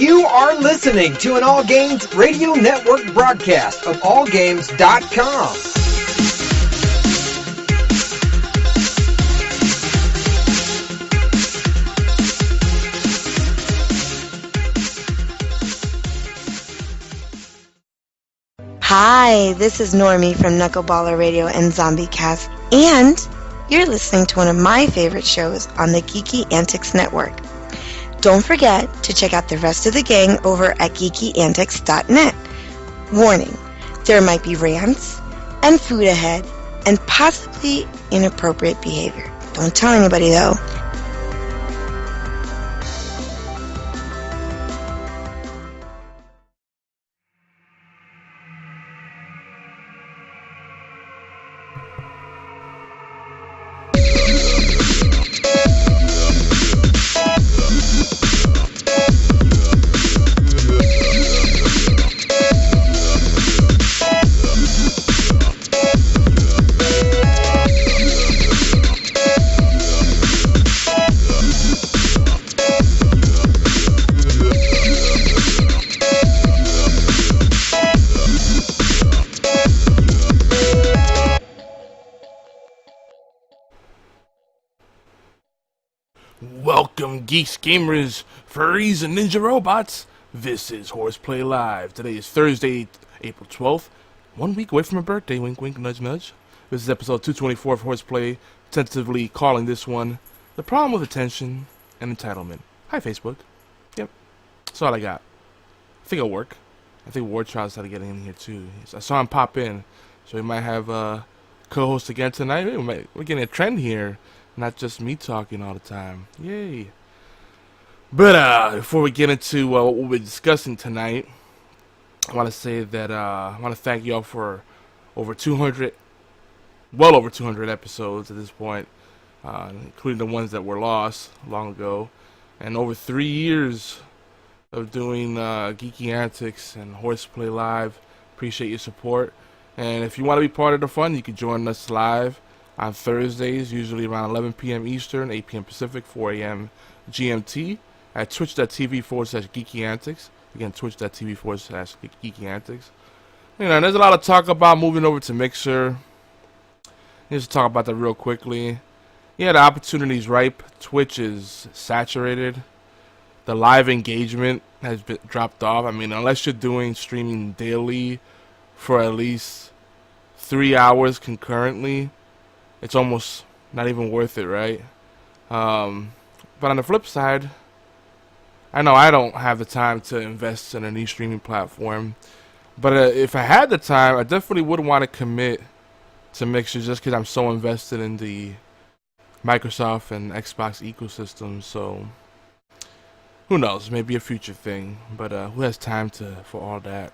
You are listening to an All Games Radio Network broadcast of allgames.com. Hi, this is Normie from Knuckleballer Radio and Zombie Cast, and you're listening to one of my favorite shows on the Geeky Antics Network. Don't forget to check out the rest of the gang over at geekyantics.net. Warning, there might be rants and food ahead and possibly inappropriate behavior. Don't tell anybody though. Welcome, geeks, gamers, furries, and ninja robots. This is HorsePLAY Live. Today is Thursday, April 12th. 1 week away from my birthday. Wink, wink, nudge, nudge. This is episode 224 of HorsePLAY. Tentatively calling this one The Problem with Attention and Entitlement. Hi, Facebook. Yep. That's all I got. I think it'll work. I think Ward Child's had to get in here, too. I saw him pop in. So we might have a co-host again tonight. We're getting a trend here. Not just me talking all the time. Yay. But before we get into what we'll be discussing tonight, I want to say that I want to thank y'all for over 200, well over 200 episodes at this point, including the ones that were lost long ago, and over 3 years of doing Geeky Antics and HorsePLAY Live. Appreciate your support. And if you want to be part of the fun, you can join us live on Thursdays, usually around 11 p.m. Eastern, 8 p.m. Pacific, 4 a.m. GMT at twitch.tv/Geeky Antics. Again, twitch.tv/Geeky Antics. You know, there's a lot of talk about moving over to Mixer. Let's talk about that real quickly. Yeah, the opportunity's ripe. Twitch is saturated. The live engagement has been dropped off. I mean, unless you're doing streaming daily for at least 3 hours concurrently, it's almost not even worth it, right? But on the flip side, I know I don't have the time to invest in a new streaming platform. But if I had the time, I definitely would want to commit to Mixer just because I'm so invested in the Microsoft and Xbox ecosystem. So who knows? Maybe a future thing. But who has time for all that?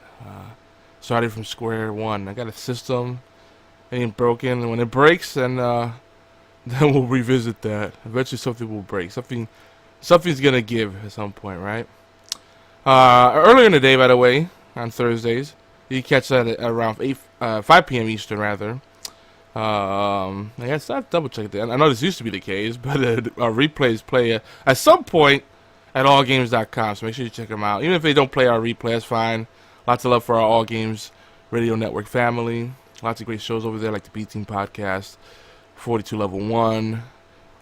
Started from square one. I got a system. It ain't broken, and when it breaks, then we'll revisit that. Eventually something will break. Something's gonna give at some point, right? Earlier in the day, by the way, on Thursdays, you can catch that at around 5 p.m. Eastern, rather. I guess I've double-checked that. I know this used to be the case, but our replays play at some point at allgames.com, so make sure you check them out. Even if they don't play our replay, that's fine. Lots of love for our All Games Radio Network family. Lots of great shows over there, like the B-Team Podcast, 42 Level 1,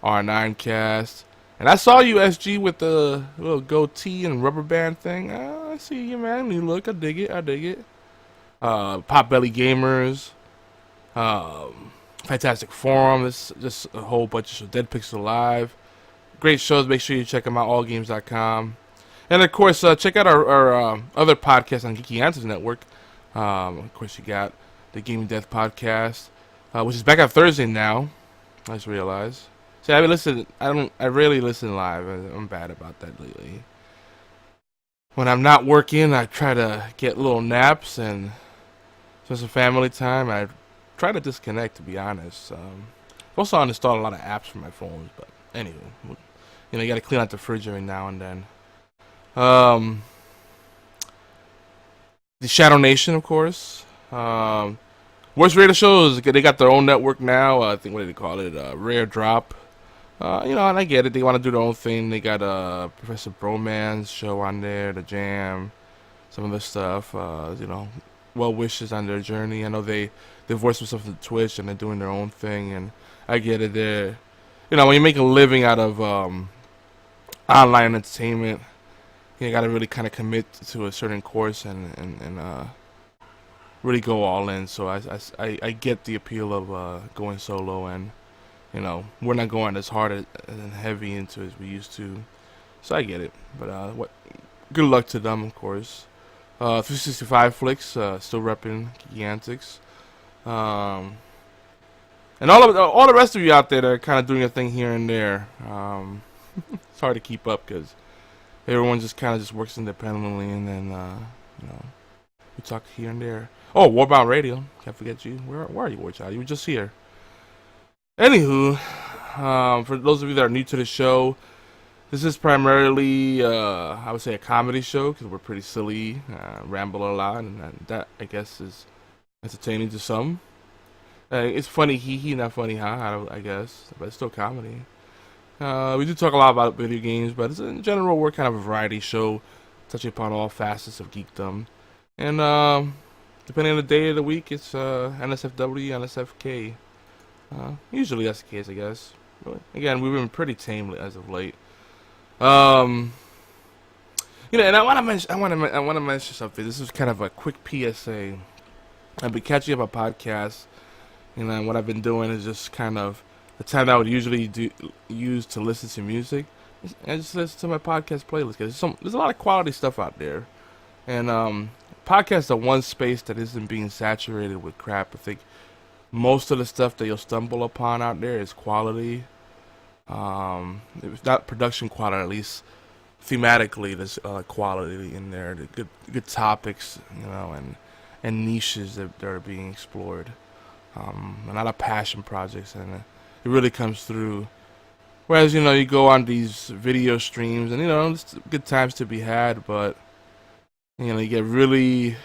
R9 Cast. And I saw you, SG, with the little goatee and rubber band thing. I see you, man. New look. I dig it. Potbelly Gamers. Fantastic Forum. This just a whole bunch of shows. Dead Pixel Live. Great shows. Make sure you check them out, allgames.com. And, of course, check out our other podcasts on Geeky Antics Network. Of course, you got the Gaming Death Podcast, which is back on Thursday now. I just realized. See, I rarely listen live. I'm bad about that lately. When I'm not working, I try to get little naps and spend some family time. I try to disconnect, to be honest. Also, uninstall a lot of apps from my phones, but anyway, you got to clean out the fridge every now and then. The Shadow Nation, of course. Worst radio shows, they got their own network now. I think, what do they call it? Rare Drop. And I get it. They want to do their own thing. They got Professor Broman's show on there, The Jam, some of the stuff. Well wishes on their journey. I know they voiced themselves to Twitch and they're doing their own thing, and I get it. They're, when you make a living out of online entertainment, you got to really kind of commit to a certain course and really go all in. So I get the appeal of going solo, and we're not going as hard and heavy into it as we used to. So I get it. But good luck to them, of course. 365 Flicks still repping Geeky Antics. And all the rest of you out there that are kind of doing a thing here and there. It's hard to keep up because everyone just kind of just works independently, and then we talk here and there. Oh, Warbound Radio, can't forget you. Where are you, War Child? You were just here. Anywho, for those of you that are new to the show, this is primarily I would say a comedy show because we're pretty silly, ramble a lot, and that I guess is entertaining to some. It's funny, hee not funny, I guess, but it's still comedy. We do talk a lot about video games, but in general, we're kind of a variety show, touching upon all facets of geekdom. And depending on the day of the week, it's NSFW, NSFK. Usually that's the case, I guess. But again, we've been pretty tame as of late. And I want to mention something. This is kind of a quick PSA. I've been catching up on podcasts, and what I've been doing is just kind of the time that I would usually use to listen to music, and just listen to my podcast playlist. Cause there's a lot of quality stuff out there, and podcasts are one space that isn't being saturated with crap. I think most of the stuff that you'll stumble upon out there is quality. If not production quality, at least thematically, there's quality in there. The good topics, and niches that are being explored. A lot of passion projects, and it really comes through. Whereas, you go on these video streams, and, it's good times to be had, but, you get really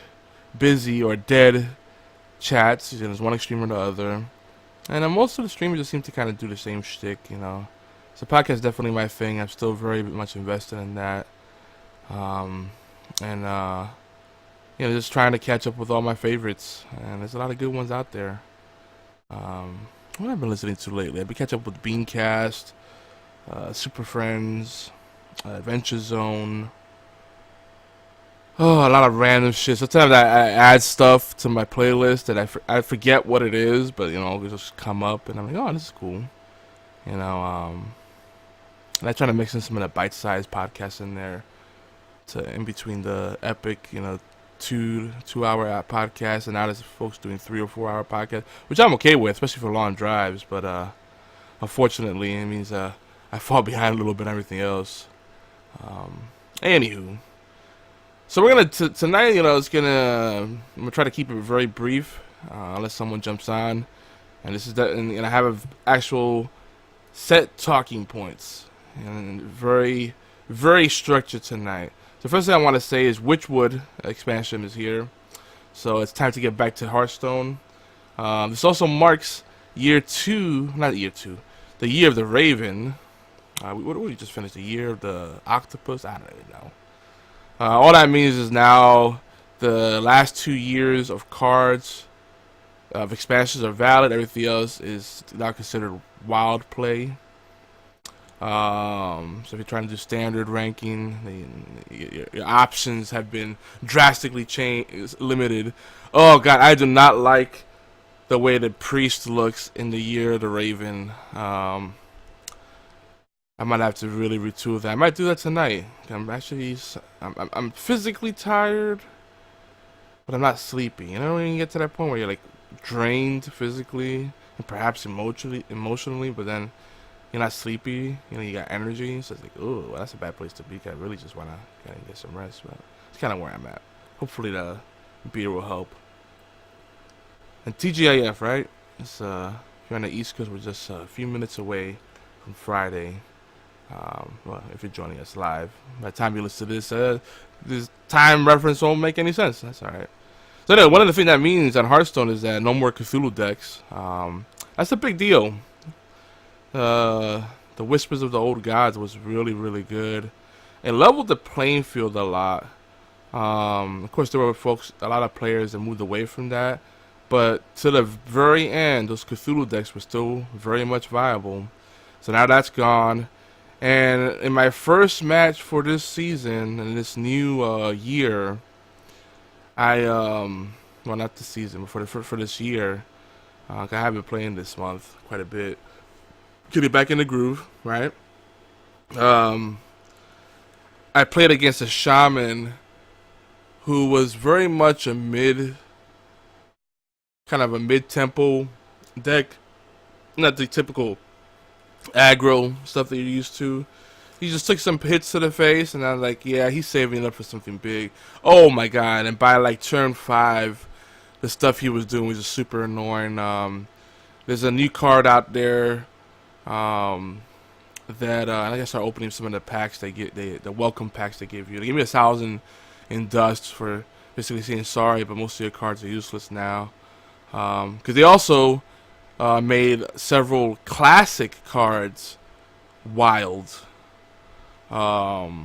busy or dead chats. There's one extreme or the other. And most of the streamers just seem to kind of do the same shtick, So podcast is definitely my thing. I'm still very much invested in that. Just trying to catch up with all my favorites. And there's a lot of good ones out there. What have I been listening to lately? I've been catching up with Beancast, Super Friends, Adventure Zone. Oh, a lot of random shit. Sometimes I add stuff to my playlist that I forget what it is, but it'll just come up, and I'm like, oh, this is cool. And I try to mix in some of the bite-sized podcasts in there, in between the epic, 2-hour podcasts, and now there's folks doing 3 or 4 hour podcasts, which I'm okay with, especially for long drives. But unfortunately, it means I fall behind a little bit on everything else. Anywho. So we're gonna tonight. I'm gonna try to keep it very brief, unless someone jumps on. And this is that, and I have an actual set talking points, and very, very structured tonight. The first thing I want to say is Witchwood expansion is here, so it's time to get back to Hearthstone. This also marks the year of the Raven. What we just finished? The year of the Octopus? I don't even know. All that means is now the last 2 years of cards of expansions are valid. Everything else is now considered wild play. So if you're trying to do standard ranking, your options have been drastically limited. Oh god, I do not like the way the priest looks in the year of the Raven. I might have to really retool that. I might do that tonight. I'm physically tired, but I'm not sleepy. When you get to that point where you're like drained physically and perhaps emotionally, but then you're not sleepy. You got energy. So it's like, oh, well, that's a bad place to be. I really just want to kind of get some rest. But it's kind of where I'm at. Hopefully the beer will help. And TGIF, right? It's if you're on the East Coast, we're just a few minutes away from Friday. Well, if you're joining us live, by the time you listen to this time reference won't make any sense. That's all right. So anyway, one of the things that means on Hearthstone is that no more Cthulhu decks. That's a big deal. The The Whispers of the Old Gods was really, really good. It leveled the playing field a lot. Of course, there were a lot of players that moved away from that. But to the very end, those Cthulhu decks were still very much viable. So now that's gone. And in my first match for this season, in this new year, well, not this season, but for this year, I have been playing this month quite a bit. Getting back in the groove, right? I played against a shaman who was very much a kind of a mid-tempo deck. Not the typical aggro stuff that you're used to. He just took some hits to the face, and I was like, yeah, he's saving up for something big. Oh my god, and by like turn 5, the stuff he was doing was just super annoying. There's a new card out there that I guess I'm opening some of the packs they get, the welcome packs they give you. They give me 1,000 in dust for basically saying sorry, but most of your cards are useless now. Because they also made several classic cards wild. So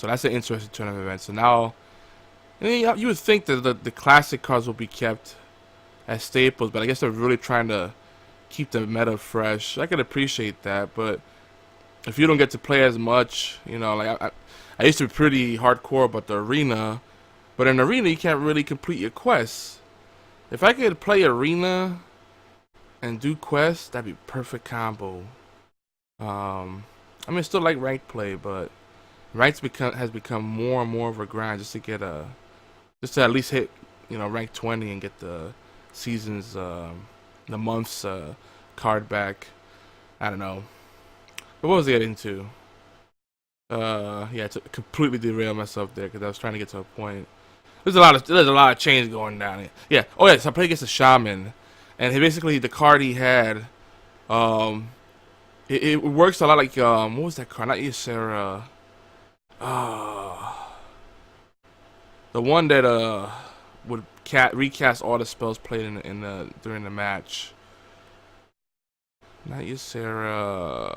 that's an interesting turn of events. So now, you would think that the classic cards will be kept as staples, but I guess they're really trying to keep the meta fresh. I could appreciate that, but if you don't get to play as much, you know, like I used to be pretty hardcore about the arena, but in arena you can't really complete your quests. If I could play arena and do quests, that'd be perfect combo. I mean, I still like ranked play, but ranked has become more and more of a grind just to at least hit, you know, rank 20 and get the season's, the month's card back. I don't know. But what was I getting to? Yeah, to completely derail myself there because I was trying to get to a point. There's a lot of change going down here. Yeah. Oh yeah. So I played against a shaman, and basically the card he had, it works a lot like what was that card? Not Ysera. The one that would recast all the spells played during the match. Not Ysera.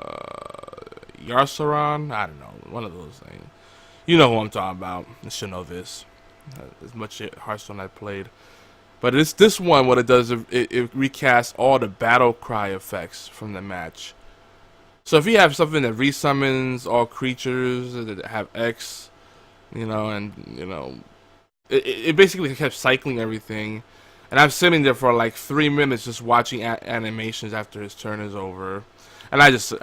Yarsaron? I don't know. One of those things. You know who I'm talking about. I should know this. As much Hearthstone I played. But it's this one, what it does, it recasts all the battle cry effects from the match. So if you have something that resummons all creatures that have X, you know, and, you know, it basically kept cycling everything. And I'm sitting there for like 3 minutes just watching animations after his turn is over. And I just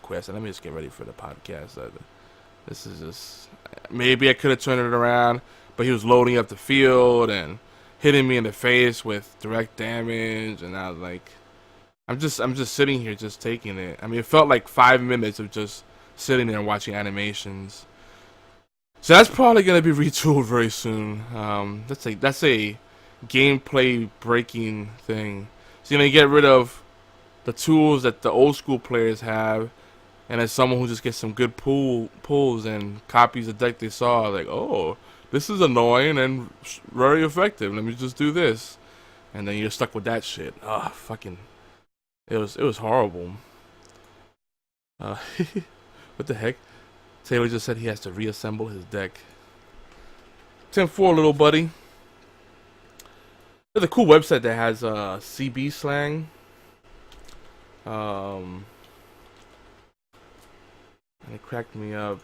quit. So let me just get ready for the podcast. This is just, maybe I could have turned it around, but he was loading up the field and hitting me in the face with direct damage, and I was like, I'm just sitting here just taking it. I mean, it felt like 5 minutes of just sitting there and watching animations. So that's probably gonna be retooled very soon. That's a gameplay breaking thing. So you get rid of the tools that the old school players have, and as someone who just gets some good pulls and copies the deck they saw, like, oh, this is annoying and very effective. Let me just do this, and then you're stuck with that shit. Ah, fucking, it was horrible. What the heck? Taylor just said he has to reassemble his deck. 10-4, little buddy. There's a cool website that has CB Slang. And it cracked me up.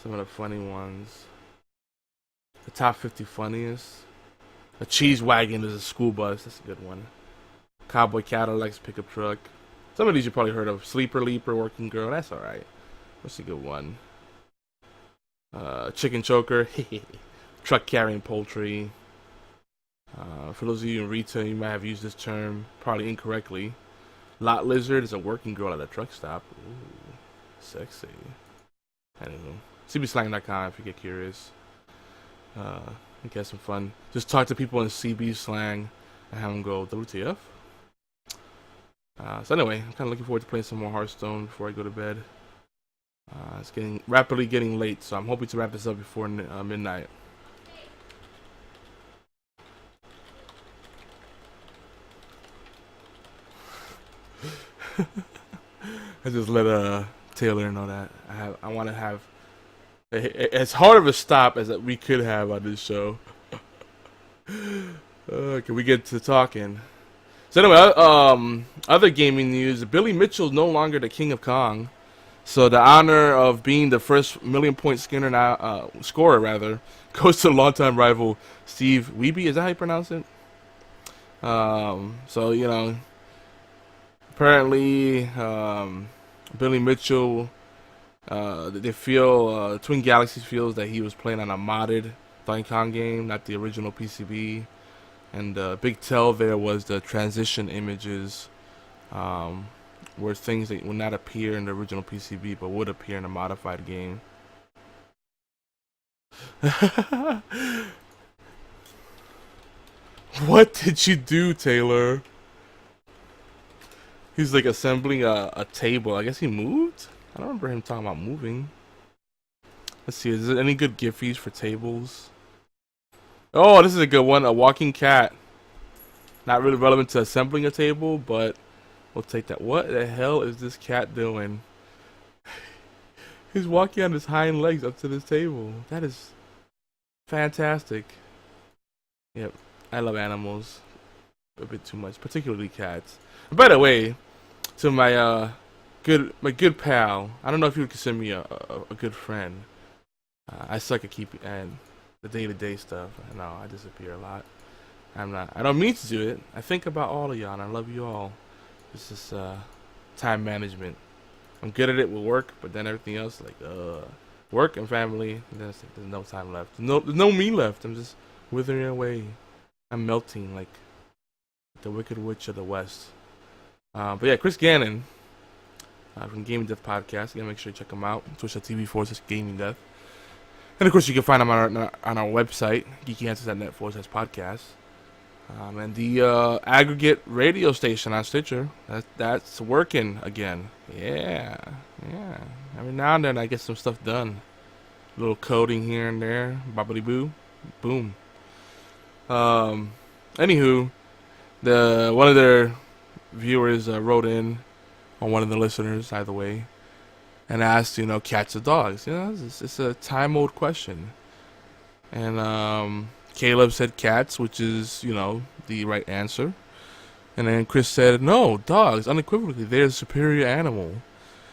Some of the funny ones. The top 50 funniest. A cheese wagon is a school bus. That's a good one. Cowboy Cadillac's pickup truck. Some of these you probably heard of. Sleeper Leaper, Working Girl. That's alright. That's a good one. Chicken choker. Truck carrying poultry. For those of you in retail, you might have used this term probably incorrectly. Lot lizard is a working girl at a truck stop. Ooh, sexy. I don't know. CBSlang.com if you get curious. Get some fun. Just talk to people in CB slang and have them go WTF. So anyway, I'm kind of looking forward to playing some more Hearthstone before I go to bed. It's rapidly getting late, so I'm hoping to wrap this up before midnight. I just let Taylor know that I want to have as hard of a stop as that we could have on this show. Can we get to talking? So anyway, other gaming news: Billy Mitchell's no longer the king of Kong. So the honor of being the first million-point scorer rather goes to the longtime rival Steve Wiebe. Is that how you pronounce it? So you know, apparently Billy Mitchell, they feel Twin Galaxies feels that he was playing on a modded Donkey Kong game, not the original PCB. And the big tell there was the transition images were things that would not appear in the original PCB but would appear in a modified game. What did you do, Taylor? He's like assembling a table. I guess he moved? I don't remember him talking about moving. Let's see, is there any good Giphies for tables? Oh, this is a good one. A walking cat. Not really relevant to assembling a table, but we'll take that. What the hell is this cat doing? He's walking on his hind legs up to this table. That is fantastic. Yep, I love animals a bit too much, particularly cats. And by the way, to my good pal, I don't know if you would consider me a good friend. I suck at keeping and the day-to-day stuff. No, I disappear a lot. I don't mean to do it. I think about all of y'all and I love you all. It's just time management. I'm good at it with work, but then everything else, like work and family, and then it's like, there's no time left. There's no me left. I'm just withering away. I'm melting like the Wicked Witch of the West. But yeah, Chris Gannon from Gaming Death Podcast. Again, make sure you check him out. Twitch.tv/Gaming Death. And of course, you can find them on our website, geekyanswers.net/podcast. And the aggregate radio station on Stitcher, that's working again. Yeah. Every now and then I get some stuff done. A little coding here and there. Bobbity boo. Boom. Anywho, one of their viewers wrote in, or one of the listeners, either way, and asked, cats or dogs. It's a time-old question. And Caleb said cats, which is, the right answer. And then Chris said, no, dogs, unequivocally, they're a superior animal.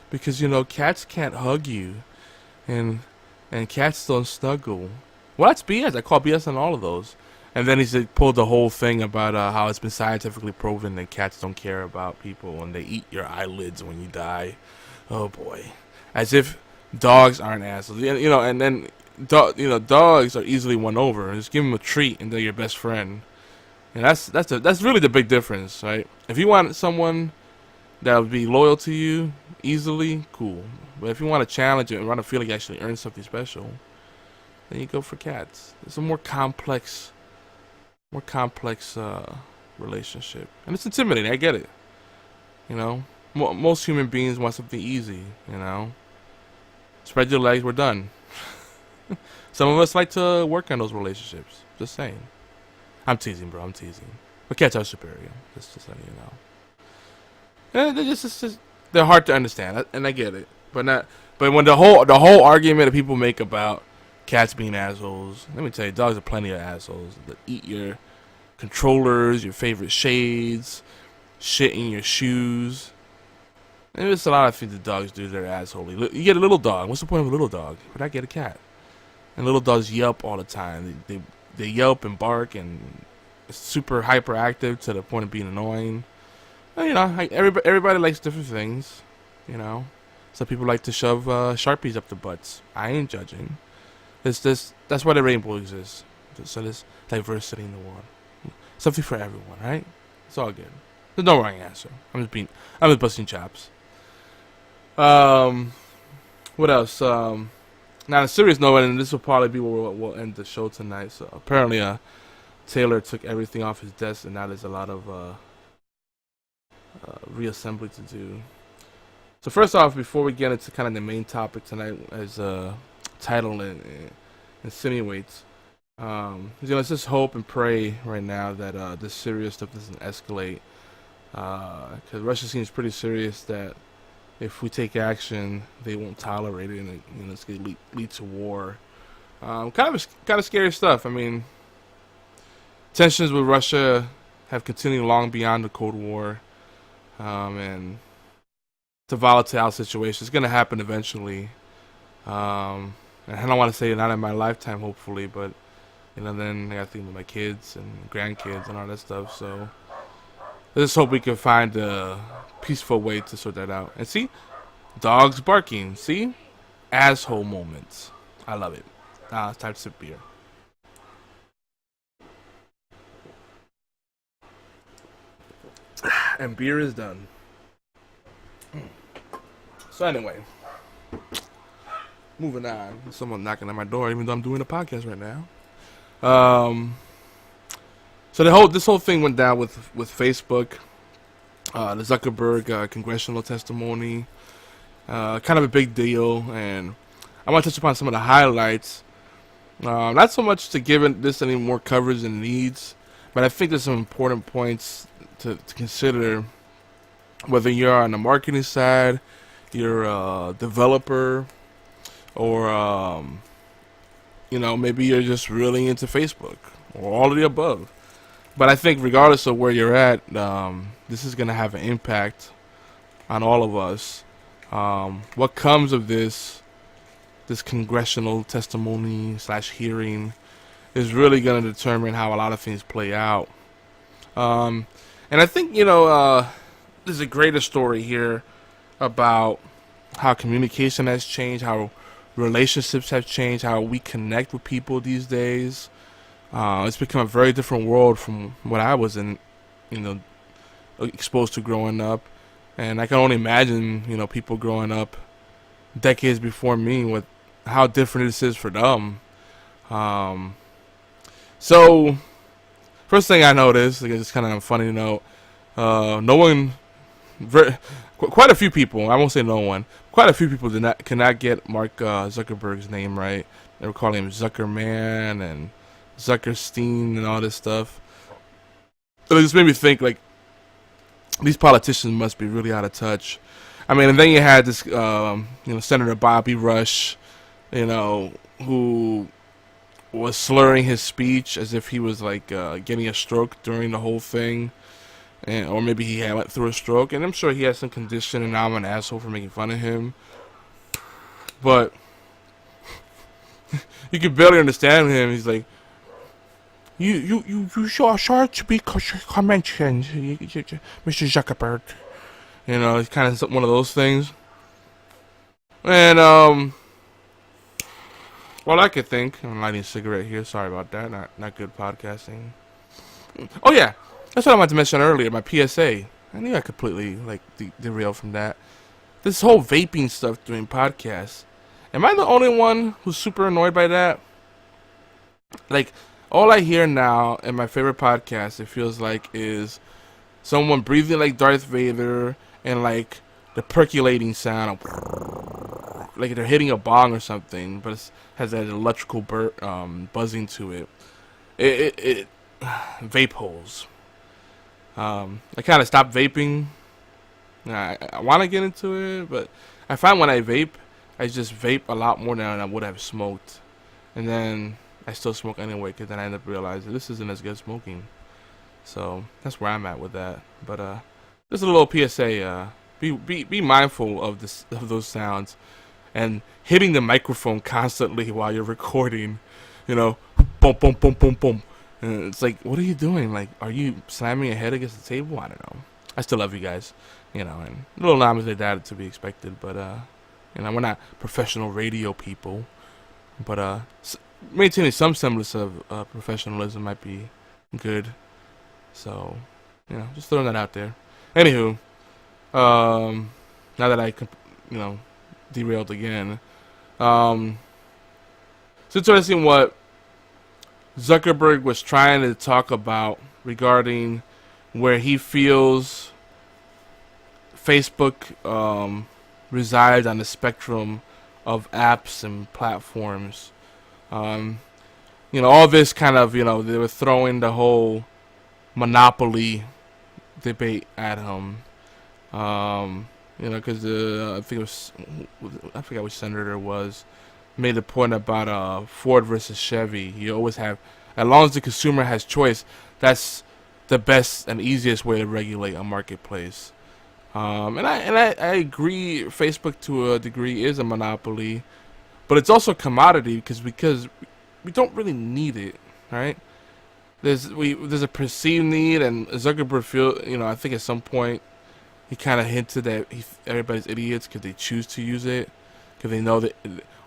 Because, cats can't hug you. And cats don't snuggle. Well, that's BS. I call BS on all of those. And then he pulled the whole thing about how it's been scientifically proven that cats don't care about people and they eat your eyelids when you die. Oh, boy. As if dogs aren't assholes. And then, dogs are easily won over. Just give them a treat and they're your best friend. And that's really the big difference, right? If you want someone that will be loyal to you easily, cool. But if you want to challenge it and want to feel like you actually earn something special, then you go for cats. It's a more complex relationship. And it's intimidating, I get it. Most human beings want something easy, Spread your legs, we're done. Some of us like to work on those relationships. Just saying. I'm teasing, bro. I'm teasing. But cats are superior. Just letting you know. And they're hard to understand, and I get it. But when the whole argument that people make about cats being assholes, let me tell you, dogs are plenty of assholes. That eat your controllers, your favorite shades, shit in your shoes. And there's a lot of things that dogs do that are assholey. You get a little dog. What's the point of a little dog? But I get a cat. And little dogs yelp all the time. They yelp and bark and super hyperactive to the point of being annoying. And, everybody likes different things. Some people like to shove Sharpies up their butts. I ain't judging. That's why the rainbow exists. So there's diversity in the world. Something for everyone, right? It's all good. There's no wrong answer. I'm just busting chops. What else? Now, on a serious note, and this will probably be where we'll end the show tonight. So apparently, Taylor took everything off his desk, and now there's a lot of reassembly to do. So first off, before we get into kind of the main topic tonight, as title insinuates, let's just hope and pray right now that this serious stuff doesn't escalate. Because Russia seems pretty serious that if we take action, they won't tolerate it, and it's going to lead to war. Kind of scary stuff. I mean, tensions with Russia have continued long beyond the Cold War, and it's a volatile situation. It's going to happen eventually. And I don't want to say not in my lifetime, hopefully, but then I got to think of my kids and grandkids and all that stuff. So let's hope we can find a peaceful way to sort that out. And see, dogs barking. See, asshole moments. I love it. It's time to sip beer. And beer is done. So anyway, moving on. Someone knocking at my door, even though I'm doing a podcast right now. So this whole thing went down with Facebook, the Zuckerberg Congressional testimony, kind of a big deal, and I want to touch upon some of the highlights. Not so much to give this any more coverage than it needs, but I think there's some important points to consider, whether you're on the marketing side, you're a developer, or maybe you're just really into Facebook, or all of the above. But I think regardless of where you're at, this is going to have an impact on all of us. What comes of this congressional testimony / hearing is really going to determine how a lot of things play out. And I think, there's a greater story here about how communication has changed, how relationships have changed, how we connect with people these days. It's become a very different world from what I was exposed to growing up. And I can only imagine, people growing up decades before me with how different this is for them. So, first thing I noticed, it's kind of a funny note, quite a few people, I won't say no one, quite a few people cannot get Mark Zuckerberg's name right. They were calling him Zuckerman and Zuckerstein and all this stuff. So it just made me think, these politicians must be really out of touch. I mean, and then you had this, Senator Bobby Rush, who was slurring his speech as if he was getting a stroke during the whole thing, or maybe he went through a stroke, and I'm sure he had some condition, and now I'm an asshole for making fun of him. But you can barely understand him. He's like, you sure to be mentioned, Mr. Zuckerberg. It's kind of one of those things. And well, I could think. I'm lighting a cigarette here. Sorry about that. Not good podcasting. Oh yeah, that's what I wanted to mention earlier. My PSA. I knew I completely derailed from that. This whole vaping stuff during podcasts. Am I the only one who's super annoyed by that? All I hear now in my favorite podcast, it feels like, is someone breathing like Darth Vader and the percolating sound of they're hitting a bong or something, but it has that electrical buzzing to it. It vape holes. I kind of stopped vaping. I want to get into it, but I find when I vape, I just vape a lot more than I would have smoked. And then I still smoke anyway, because then I end up realizing this isn't as good as smoking. So that's where I'm at with that. But just a little PSA. Be mindful of those sounds, and hitting the microphone constantly while you're recording. Boom, boom, boom, boom, boom. And it's like, what are you doing? Are you slamming your head against the table? I don't know. I still love you guys. And a little numbers like that to be expected. But we're not professional radio people. But maintaining some semblance of professionalism might be good. So, just throwing that out there. Anywho, now that I, derailed again, it's interesting what Zuckerberg was trying to talk about regarding where he feels Facebook resides on the spectrum of apps and platforms. All this kind of, they were throwing the whole monopoly debate at him. You know, because I forgot which senator it was, made a point about Ford versus Chevy. You always have, as long as the consumer has choice, that's the best and easiest way to regulate a marketplace. And I agree, Facebook to a degree is a monopoly, but it's also a commodity because we don't really need it, right? There's a perceived need, and Zuckerberg I think at some point he kind of hinted that everybody's idiots because they choose to use it because they know that,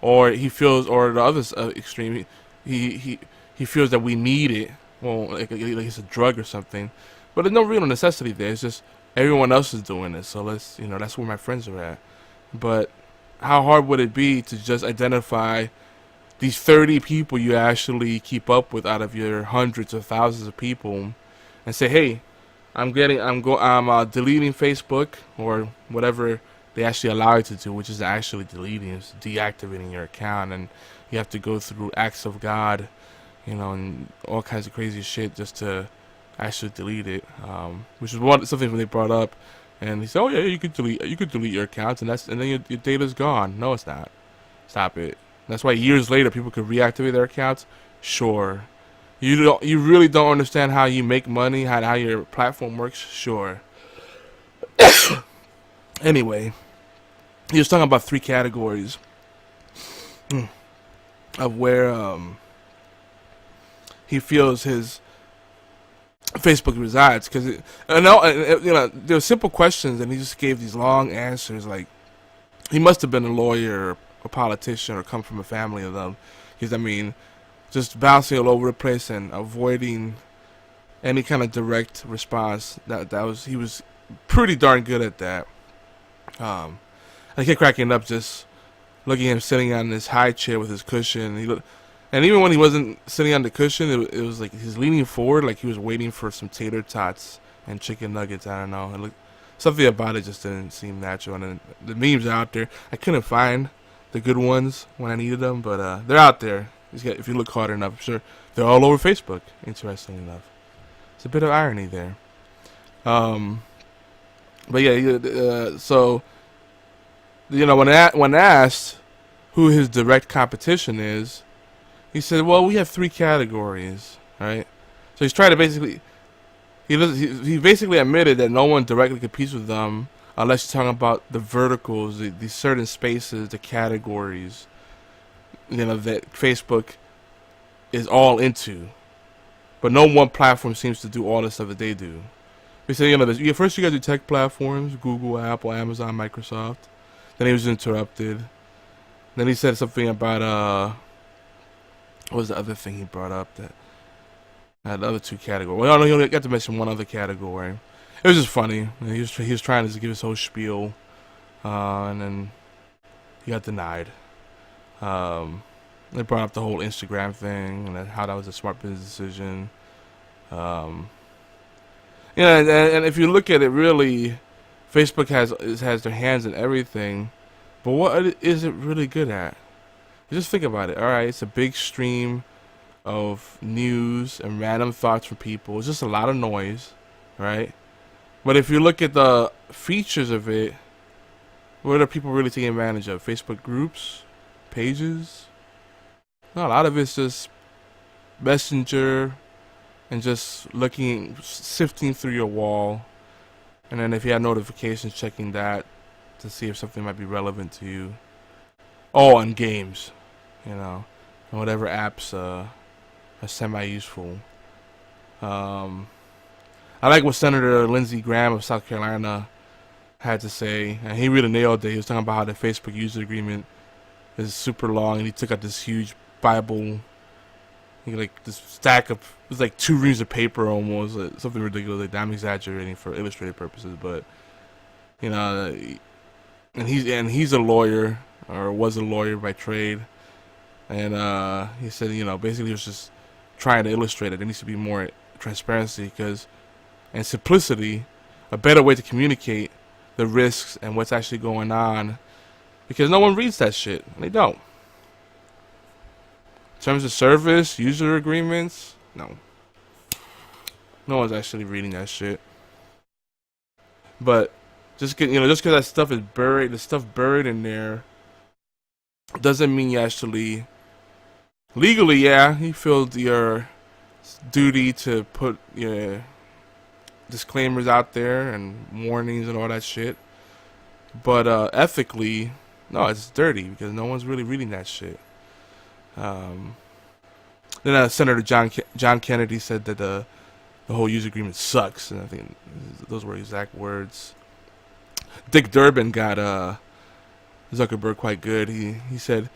or he feels, or the other extreme, he feels that we need it. Well, like it's a drug or something, but there's no real necessity there. It's just everyone else is doing it, so that's where my friends are at. But how hard would it be to just identify these 30 people you actually keep up with out of your hundreds or thousands of people, and say, hey, I'm deleting Facebook or whatever they actually allow you to do, which is actually deleting, is deactivating your account, and you have to go through acts of God, and all kinds of crazy shit just to actually delete it, which is something they brought up, and he said, oh yeah, you could delete your accounts, and then your data's gone. No, it's not. Stop it. That's why years later people could reactivate their accounts. Sure. You really don't understand how you make money, how your platform works. Sure. Anyway, he was talking about 3 categories of where he feels his Facebook resides, because there were simple questions and he just gave these long answers. Like, he must have been a lawyer, a politician, or come from a family of them, because just bouncing all over the place and avoiding any kind of direct response. He was pretty darn good at that. I kept cracking up just looking at him sitting on this high chair with his cushion. And even when he wasn't sitting on the cushion, it was like he's leaning forward, like he was waiting for some tater tots and chicken nuggets. I don't know. Something about it just didn't seem natural. And the memes are out there. I couldn't find the good ones when I needed them, but they're out there. If you look hard enough, I'm sure they're all over Facebook. Interestingly enough, it's a bit of irony there. But yeah, so when asked who his direct competition is, he said, well, we have 3 categories, right? So he's trying to he basically admitted that no one directly competes with them unless you're talking about the verticals, the certain spaces, the categories, that Facebook is all into. But no one platform seems to do all the stuff that they do. He said, first you got your tech platforms, Google, Apple, Amazon, Microsoft. Then he was interrupted. Then he said something about, what was the other thing he brought up? The other 2 categories. Well, no, he only got to mention one other category. It was just funny. He was trying to give his whole spiel, and then he got denied. They brought up the whole Instagram thing and how that was a smart business decision. And if you look at it, really, Facebook has their hands in everything, but what is it really good at? Just think about it. All right, it's a big stream of news and random thoughts from people. It's just a lot of noise, right? But if you look at the features of it, what are people really taking advantage of? Facebook groups, pages? No, a lot of it's just Messenger and just sifting through your wall. And then if you have notifications, checking that to see if something might be relevant to you. Oh, and games, and whatever apps are semi-useful. I like what Senator Lindsey Graham of South Carolina had to say, and he really nailed it. He was talking about how the Facebook user agreement is super long, and he took out this huge Bible, like this stack of, it was like 2 reams of paper almost, something ridiculous like that. I'm exaggerating for illustrative purposes, but and he's a lawyer, or was a lawyer by trade, and he said basically he was just trying to illustrate it. There needs to be more transparency and simplicity, a better way to communicate the risks and what's actually going on, because no one reads that shit, and they don't. Terms of service, user agreements, no one's actually reading that shit. But just because that stuff is buried, the stuff buried in there, doesn't mean you actually legally, yeah, you feel your duty to put your disclaimers out there and warnings and all that shit. But ethically, no, it's dirty because no one's really reading that shit. Then Senator John Kennedy said that the whole user agreement sucks, and I think those were exact words. Dick Durbin got Zuckerberg quite good. He said,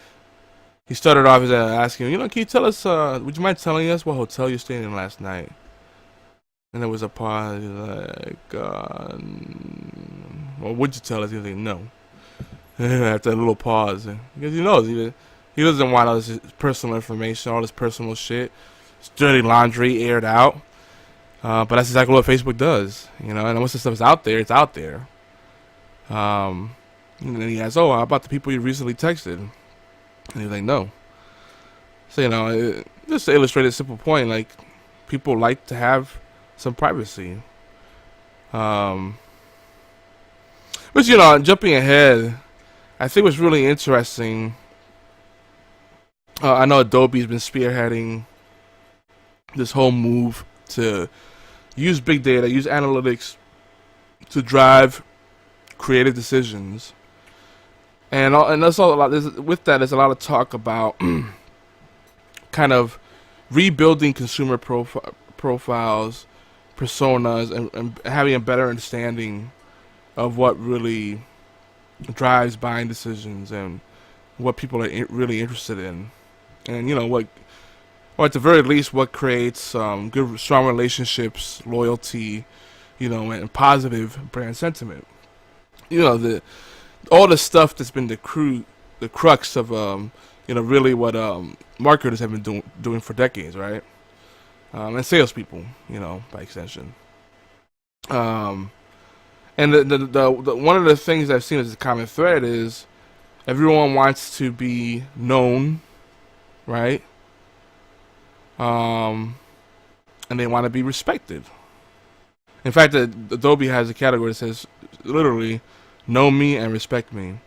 he started off as asking, can you tell us, would you mind telling us what hotel you're staying in last night? And there was a pause. He was like, well, would you tell us? He was like, no. After a little pause, because he knows he doesn't want all his personal information, all his personal shit, his dirty laundry aired out. But that's exactly what Facebook does, and once the stuff is out there, it's out there. And then he asks, how about the people you recently texted? And he's like, no. So, just to illustrate a simple point, like, people like to have some privacy. But, jumping ahead, I think what's really interesting, I know Adobe's been spearheading this whole move to use big data, use analytics to drive creative decisions. And that's all a lot. With that, there's a lot of talk about kind of rebuilding consumer profiles, personas, and having a better understanding of what really drives buying decisions and what people are really interested in, and what, or at the very least, what creates good, strong relationships, loyalty, and positive brand sentiment. All the stuff that's been the crux of really what marketers have been doing for decades, right? And salespeople, by extension. And the one of the things I've seen as a common thread is everyone wants to be known, right? And they want to be respected. In fact, Adobe has a category that says literally, know me and respect me,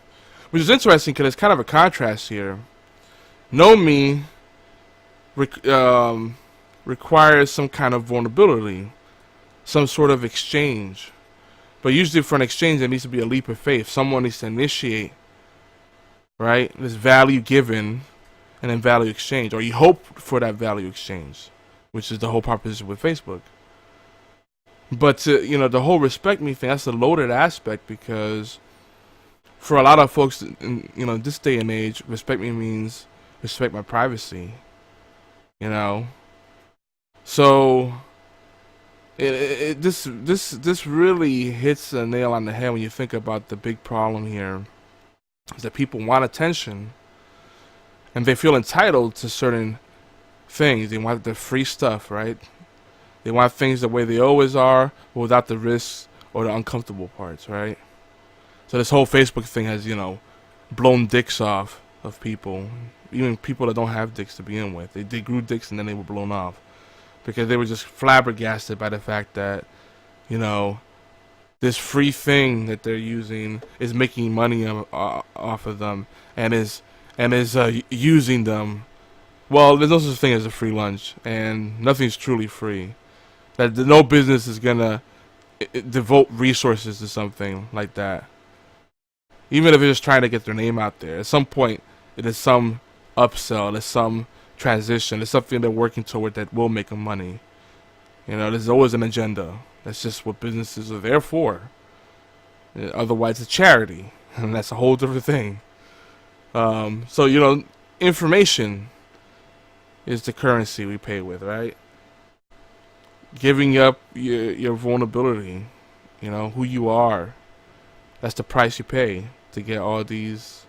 which is interesting because it's kind of a contrast here. Know me requires some kind of vulnerability, some sort of exchange. But usually for an exchange, there needs to be a leap of faith. Someone needs to initiate, right? There's value given and then value exchange. Or you hope for that value exchange, which is the whole proposition with Facebook. But the whole respect me thing, that's a loaded aspect, because for a lot of folks in this day and age, respect me means respect my privacy. So this really hits a nail on the head when you think about the big problem here, is that people want attention and they feel entitled to certain things. They want the free stuff, right? They want things the way they always are, but without the risks or the uncomfortable parts, right? So this whole Facebook thing has, blown dicks off of people, even people that don't have dicks to begin with. They grew dicks and then they were blown off because they were just flabbergasted by the fact that, this free thing that they're using is making money off of them and is using them. Well, there's no such thing as a free lunch, and nothing's truly free. That no business is gonna devote resources to something like that, even if they're just trying to get their name out there. At some point, it is some upsell, there's some transition, there's something they're working toward that will make them money. There's always an agenda. That's just what businesses are there for. Otherwise, it's charity, and that's a whole different thing. So information is the currency we pay with, right? Giving up your vulnerability, who you are. That's the price you pay to get all these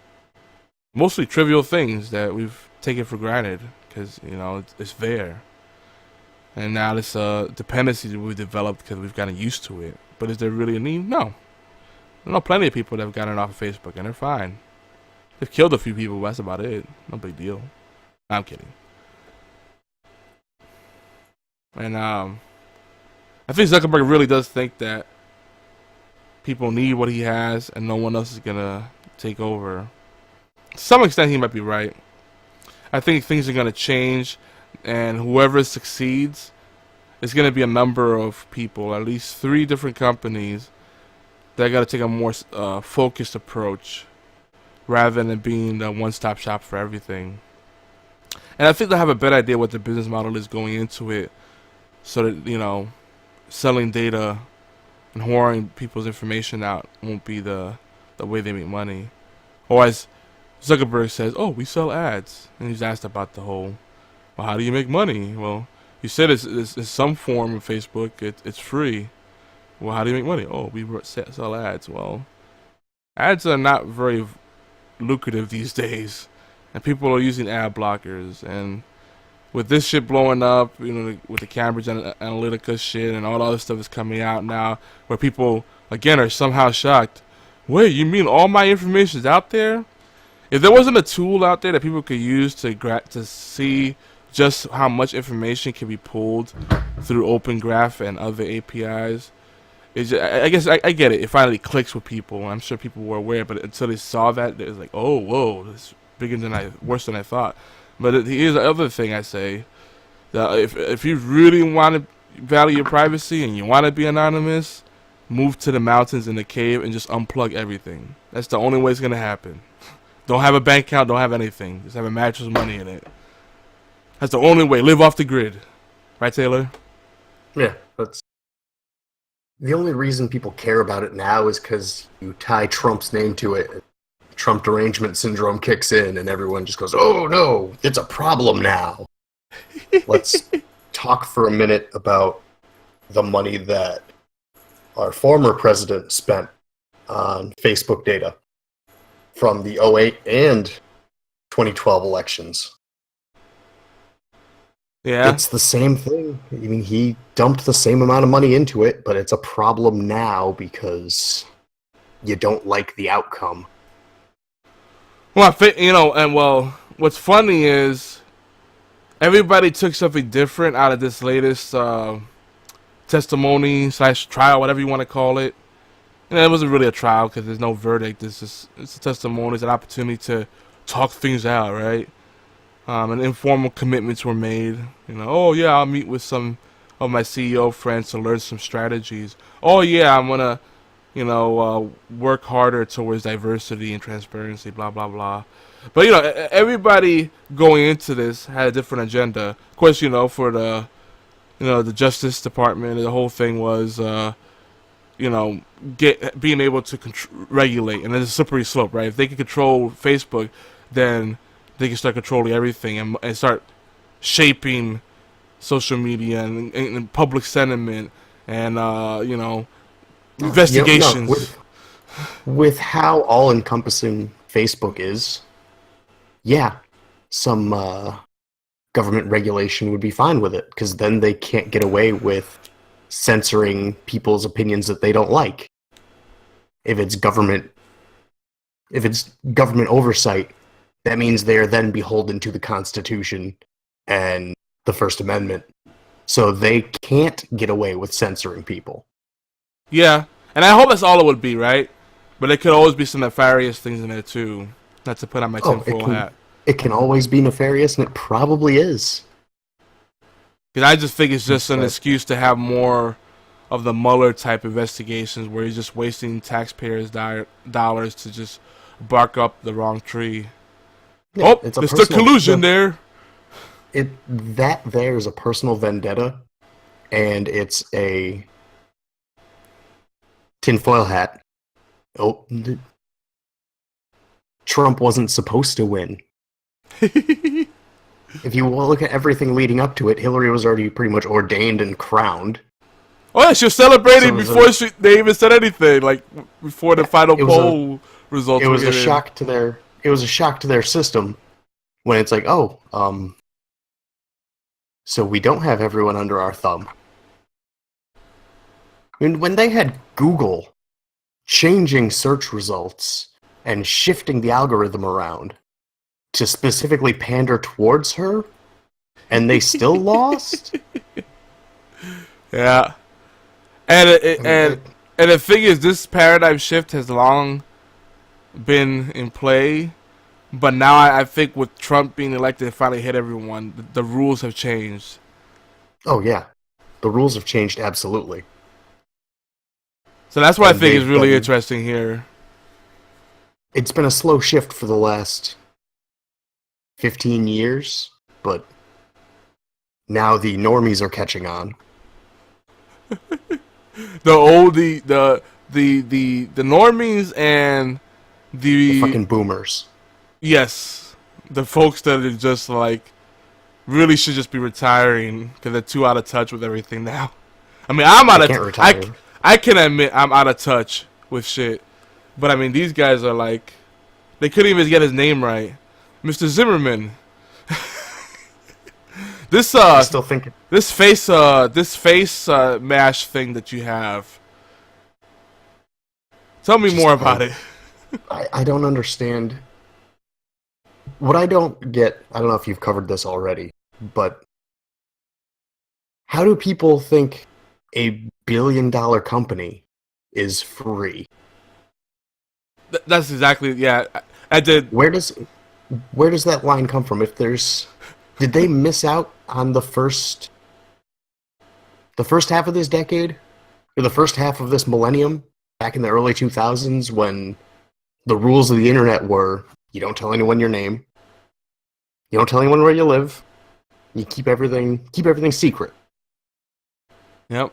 mostly trivial things that we've taken for granted because, it's there. And now this dependency that we've developed because we've gotten used to it. But is there really a need? No. I know plenty of people that have gotten off of Facebook and they're fine. They've killed a few people, but that's about it. No big deal. I'm kidding. And I think Zuckerberg really does think that people need what he has, and no one else is gonna take over. To some extent, he might be right. I think things are gonna change, and whoever succeeds is gonna be a number of people, at least 3 different companies that gotta take a more focused approach, rather than being the one-stop shop for everything. And I think they'll have a better idea what the business model is going into it, so that, you know, selling data and whoring people's information out won't be the way they make money. Or as Zuckerberg says, oh, we sell ads. And he's asked about the whole, well, how do you make money? Well, you said it's some form of Facebook. It's free. Well, how do you make money? Oh, we sell ads. Well, ads are not very lucrative these days. And people are using ad blockers. And with this shit blowing up, you know, with the Cambridge Analytica shit and all the other stuff is coming out now, where people, again, are somehow shocked. Wait, you mean all my information is out there? If there wasn't a tool out there that people could use to see just how much information can be pulled through Open Graph and other APIs, I guess I get it. It finally clicks with people. I'm sure people were aware, but until they saw that, it was like, oh, whoa, this is worse than I thought. But here's the other thing I say: that if you really want to value your privacy and you want to be anonymous, move to the mountains in the cave and just unplug everything. That's the only way it's gonna happen. Don't have a bank account. Don't have anything. Just have a mattress with money in it. That's the only way. Live off the grid, right, Taylor? Yeah, that's the only reason people care about it now is because you tie Trump's name to it. Trump derangement syndrome kicks in, and everyone just goes, "Oh no, it's a problem now." Let's talk for a minute about the money that our former president spent on Facebook data from the 2008 and 2012 elections. Yeah. It's the same thing. I mean, he dumped the same amount of money into it, but it's a problem now because you don't like the outcome. Well, what's funny is everybody took something different out of this latest testimony / trial, whatever you want to call it. And it wasn't really a trial because there's no verdict. It's a testimony. It's an opportunity to talk things out, right? And informal commitments were made. You know, oh yeah, I'll meet with some of my CEO friends to learn some strategies. Oh yeah, I'm gonna, work harder towards diversity and transparency. Blah blah blah. But everybody going into this had a different agenda. Of course, for the, the Justice Department, the whole thing was, being able to regulate, and there's a slippery slope, right? If they can control Facebook, then they can start controlling everything and start shaping social media and public sentiment and investigations. With how all-encompassing Facebook is, yeah, some government regulation would be fine with it, because then they can't get away with censoring people's opinions that they don't like. If it's government oversight, that means they are then beholden to the Constitution and the First Amendment. So they can't get away with censoring people. Yeah, and I hope that's all it would be, right? But there could always be some nefarious things in there too. Not to put on my tinfoil hat. It can always be nefarious, and it probably is. Because I just think it's just an excuse to have more of the Mueller type investigations where he's just wasting taxpayers' dollars to just bark up the wrong tree. Yeah, there's the collusion there. There's a personal vendetta, and it's a tinfoil hat. Oh, Trump wasn't supposed to win. If you look at everything leading up to it, Hillary was already pretty much ordained and crowned. Oh yeah, she was celebrating before they even said anything, like before the final poll results. It was a shock to their. It was a shock to their system when it's like, so we don't have everyone under our thumb. I mean, when they had Google changing search results and shifting the algorithm around to specifically pander towards her, and they still lost? Yeah. And And the thing is, this paradigm shift has long been in play, but now I think with Trump being elected, it finally hit everyone. The rules have changed. Oh yeah, the rules have changed absolutely. So that's what I think is really interesting here. It's been a slow shift for the last 15 years, but now the normies are catching on. The normies and the fucking boomers. Yes, the folks that are just like really should just be retiring because they're too out of touch with everything now. I mean, I can admit I'm out of touch with shit, but I mean these guys are like, they couldn't even get his name right, Mr. Zimmerman. This still thinking this face mash thing that you have. Tell me more about it. I don't understand. What I don't get, I don't know if you've covered this already, but how do people think a billion-dollar company is free? That's exactly, yeah. I did. Where does that line come from? Did they miss out on the first half of this decade, or the first half of this millennium, back in the early 2000s, when the rules of the internet were: you don't tell anyone your name, you don't tell anyone where you live, you keep everything secret. Yep.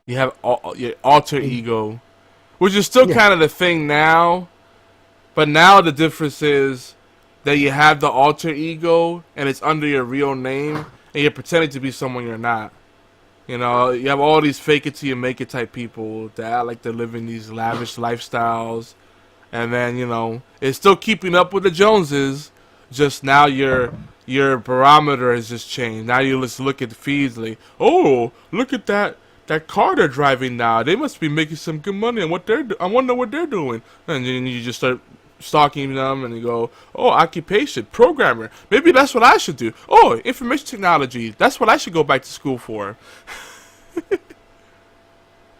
You have your alter ego, which is still kind of the thing now, but now the difference is that you have the alter ego and it's under your real name and you're pretending to be someone you're not. You know, you have all these fake it till you make it type people that act like they're living these lavish lifestyles, and then, you know, it's still keeping up with the Joneses, just now your barometer has just changed. Now you just look at the feeds like, oh, look at that car they're driving now. They must be making some good money on what I wonder what they're doing. And then you just start stalking them and you go, oh, occupation, programmer. Maybe that's what I should do. Oh, information technology. That's what I should go back to school for.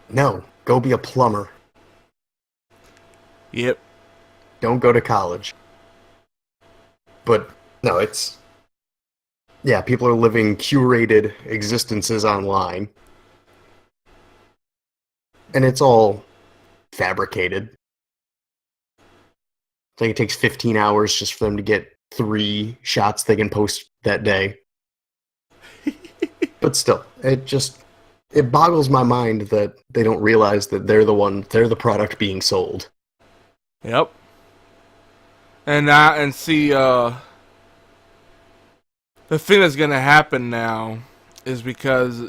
No, go be a plumber. Yep. Don't go to college. But no, people are living curated existences online. And it's all fabricated. I think it takes 15 hours just for them to get 3 shots they can post that day. But still, it boggles my mind that they don't realize that they're the product being sold. Yep. And see, the thing that's gonna happen now is because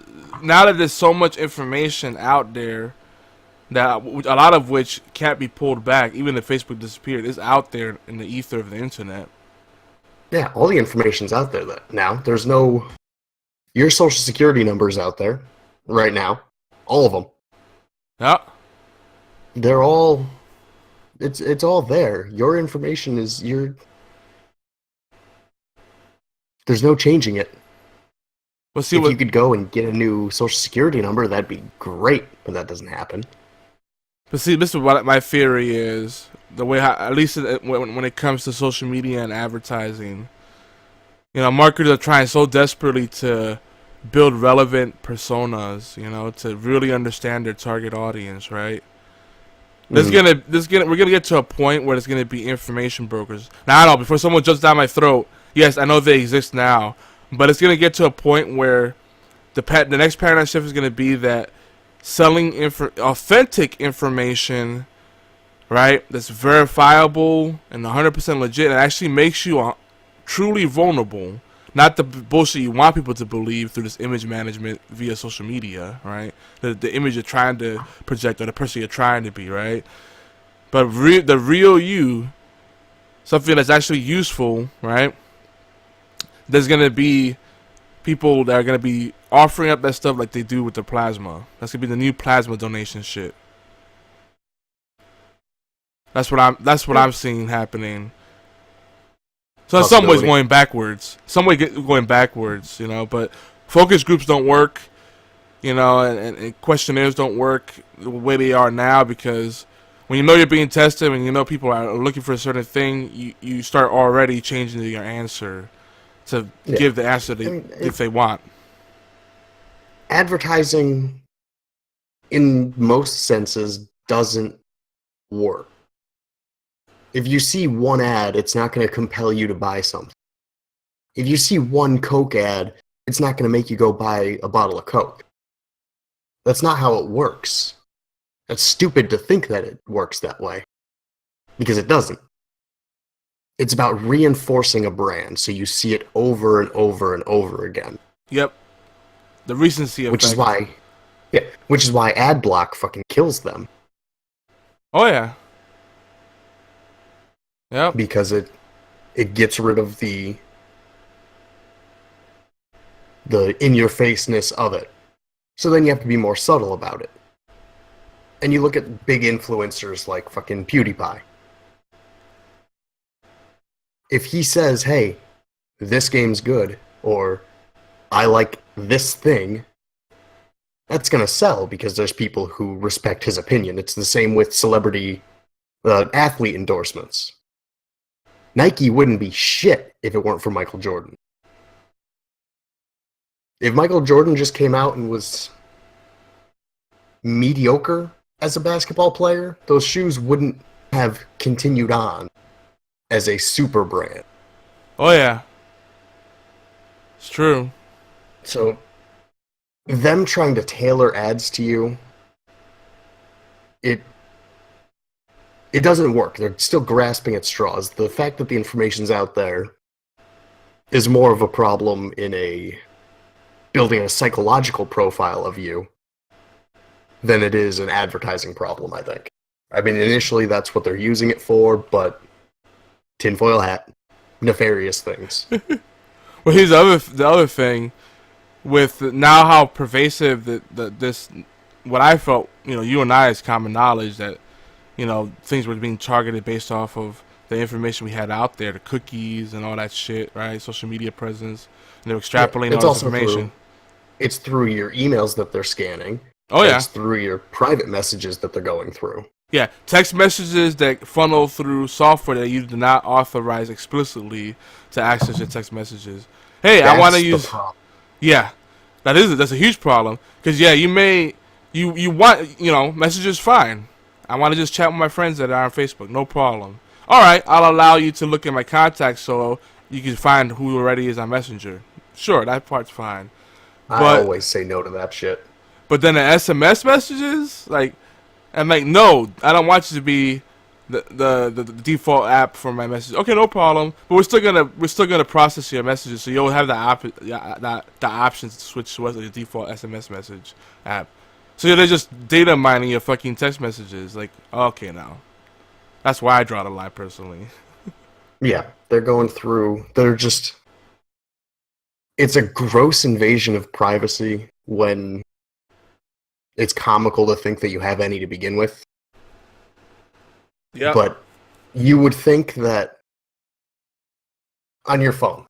now that there's so much information out there, that a lot of which can't be pulled back, even if Facebook disappeared, is out there in the ether of the internet. Yeah, all the information's out there now. There's no... Your social security number's out there right now. All of them. Yeah. They're all... It's all there. Your information is There's no changing it. Well, see, if you could go and get a new social security number, that'd be great, but that doesn't happen. But see, this is what my theory is. The way, at least when it comes to social media and advertising, you know, marketers are trying so desperately to build relevant personas, you know, to really understand their target audience, right? We're gonna get to a point where there's gonna be information brokers. Now, I don't know, before someone jumps down my throat, yes, I know they exist now, but it's gonna get to a point where the next paradigm shift is gonna be that selling authentic information, right, that's verifiable and 100% legit, and actually makes you truly vulnerable, not the bullshit you want people to believe through this image management via social media, right? The image you're trying to project or the person you're trying to be, right? But the real you, something that's actually useful, right? There's gonna be people that are gonna be offering up that stuff like they do with the plasma. That's gonna be the new plasma donation shit. That's what I'm seeing happening. So in some ways going backwards. Some way going backwards, you know, but focus groups don't work. You know, and questionnaires don't work the way they are now, because when you know you're being tested and you know people are looking for a certain thing, you start already changing your answer to give the answer if they want. Advertising, in most senses, doesn't work. If you see one ad, it's not going to compel you to buy something. If you see one Coke ad, it's not going to make you go buy a bottle of Coke. That's not how it works. It's stupid to think that it works that way, because it doesn't. It's about reinforcing a brand so you see it over and over and over again. Yep. The recency effect. Which is why ad block fucking kills them. Oh yeah. Yep. Because it gets rid of the in-your-faceness of it. So then you have to be more subtle about it. And you look at big influencers like fucking PewDiePie. If he says, hey, this game's good, or I like this thing, that's going to sell because there's people who respect his opinion. It's the same with celebrity athlete endorsements. Nike wouldn't be shit if it weren't for Michael Jordan. If Michael Jordan just came out and was mediocre as a basketball player, those shoes wouldn't have continued on as a super brand. Oh yeah. It's true. So, them trying to tailor ads to you, it doesn't work. They're still grasping at straws. The fact that the information's out there is more of a problem in building a psychological profile of you than it is an advertising problem, I think. I mean, initially that's what they're using it for, but tinfoil hat, nefarious things. Well, here's the other thing, with now how pervasive this, what I felt, you and I, is common knowledge that, things were being targeted based off of the information we had out there, the cookies and all that shit, right? Social media presence, and they're extrapolating all this information. It's through your emails that they're scanning. Oh yeah. It's through your private messages that they're going through. Yeah, text messages that funnel through software that you do not authorize explicitly to access your text messages. Hey, I want to use. Yeah, that's a huge problem, because you want messages, fine. I want to just chat with my friends that are on Facebook, no problem. All right, I'll allow you to look at my contacts so you can find who already is on Messenger. Sure, that part's fine. I always say no to that shit. But then the SMS messages, I'm like, no, I don't want you to be the default app for my messages. Okay, no problem. But we're still gonna process your messages, so you'll have the options to switch to the default SMS message app. So they're just data mining your fucking text messages. Like, okay, now that's why I draw the line personally. Yeah, they're going through. It's a gross invasion of privacy when it's comical to think that you have any to begin with. Yeah. But you would think that on your phone,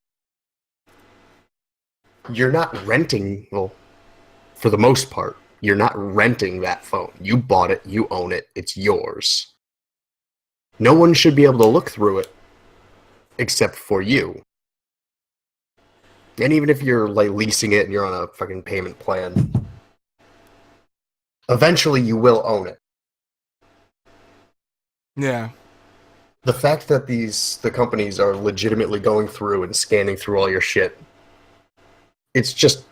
you're not renting, well, for the most part, you're not renting that phone. You bought it, you own it, it's yours. No one should be able to look through it except for you. And even if you're leasing it and you're on a fucking payment plan, eventually you will own it. Yeah. The fact that the companies are legitimately going through and scanning through all your shit, it's just...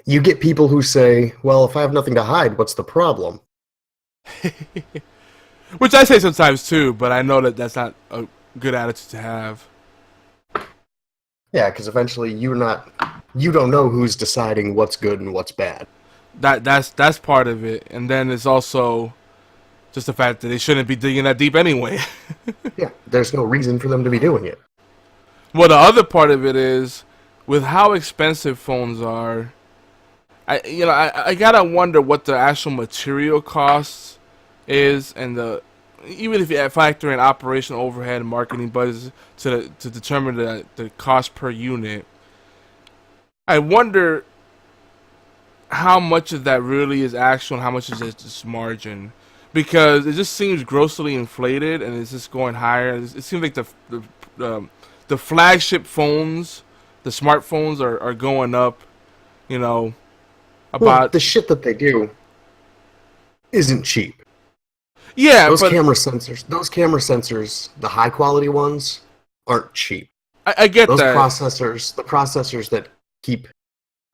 You get people who say, well, if I have nothing to hide, what's the problem? Which I say sometimes too, but I know that that's not a good attitude to have. Yeah, because eventually you don't know who's deciding what's good and what's bad. That's part of it, and then it's also just the fact that they shouldn't be digging that deep anyway. Yeah, there's no reason for them to be doing it. Well, the other part of it is, with how expensive phones are, I gotta wonder what the actual material costs is, and even if you factor in operation overhead and marketing budgets to determine the cost per unit. I wonder how much of that really is actual and how much is just margin, because it just seems grossly inflated and it's just going higher. It seems like the flagship phones, the smartphones are going up. You know, about the shit that they do isn't cheap. Yeah, those camera sensors, the high quality ones, aren't cheap. I get those that. The processors that keep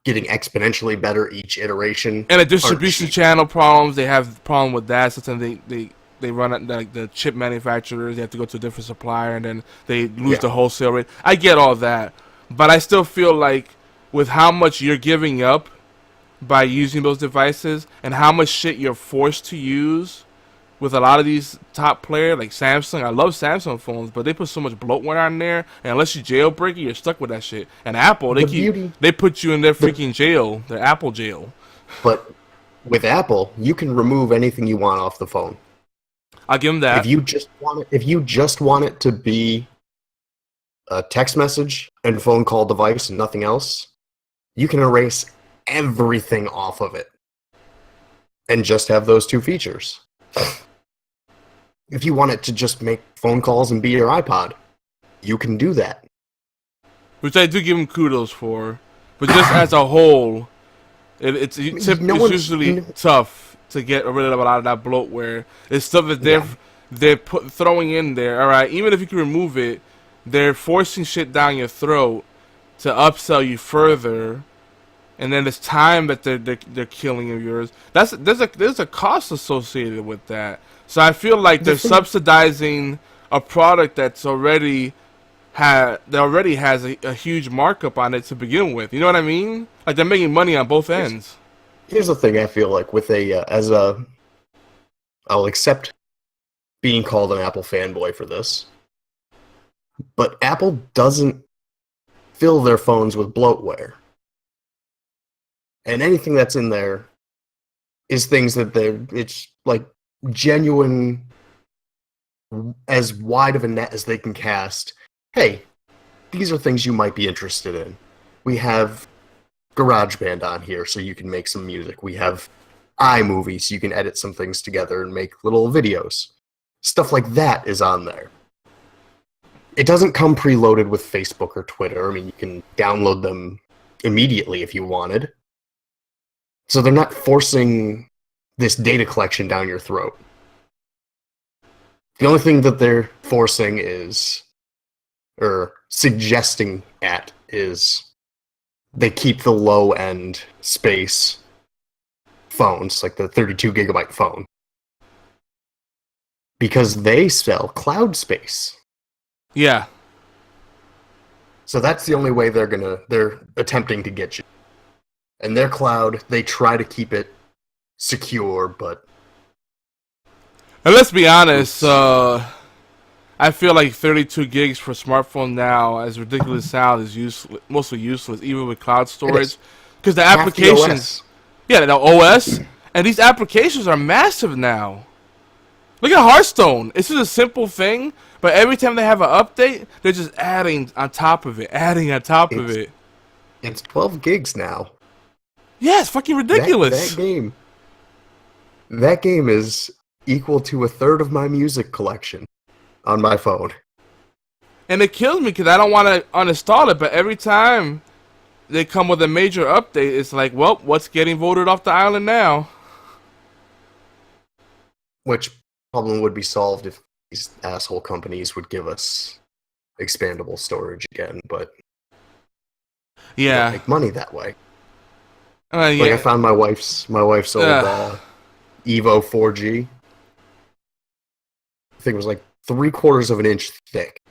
getting exponentially better each iteration, and the distribution channel problems, they have problem with that. Sometimes they run at like the chip manufacturers, they have to go to a different supplier, and then they lose the wholesale rate. I get all that, but I still feel like with how much you're giving up by using those devices and how much shit you're forced to use with a lot of these top players like Samsung. I love Samsung phones, but they put so much bloatware on there, and unless you jailbreak it, you're stuck with that shit. And Apple, they put you in their freaking jail, their Apple jail. But with Apple, you can remove anything you want off the phone. I'll give them that. If you just want it to be a text message and phone call device and nothing else, you can erase everything off of it and just have those two features. If you want it to just make phone calls and be your iPod, you can do that. Which I do give them kudos for. But just as a whole, it's usually tough to get rid of a lot of that bloatware. It's stuff that they're throwing in there. All right, even if you can remove it, they're forcing shit down your throat to upsell you further. And then it's time that they're killing of yours. There's a cost associated with that. So I feel like they're subsidizing a product that's already has a huge markup on it to begin with. You know what I mean? Like they're making money on both ends. Here's the thing I feel like with I'll accept being called an Apple fanboy for this, but Apple doesn't fill their phones with bloatware. And anything that's in there is things that it's like genuine, as wide of a net as they can cast. Hey, these are things you might be interested in. We have GarageBand on here so you can make some music. We have iMovie so you can edit some things together and make little videos. Stuff like that is on there. It doesn't come preloaded with Facebook or Twitter. I mean, you can download them immediately if you wanted. So they're not forcing this data collection down your throat. The only thing that they're forcing or suggesting is they keep the low-end space phones, like the 32 gigabyte phone, because they sell cloud space. Yeah. So that's the only way they're attempting to get you. And their cloud, they try to keep it secure, but... And let's be honest, I feel like 32 gigs for smartphone now, as ridiculous as it sounds, is mostly useless, even with cloud storage. Because the applications... the OS. And these applications are massive now. Look at Hearthstone. It's just a simple thing, but every time they have an update, they're just adding on top of it, It's 12 gigs now. Yeah, it's fucking ridiculous. That game is equal to a third of my music collection on my phone. And it kills me because I don't want to uninstall it, but every time they come with a major update, it's like, well, what's getting voted off the island now? Which problem would be solved if these asshole companies would give us expandable storage again, but they don't make money that way. Like I found my wife's old Evo 4G. I think it was like 3/4 of an inch thick,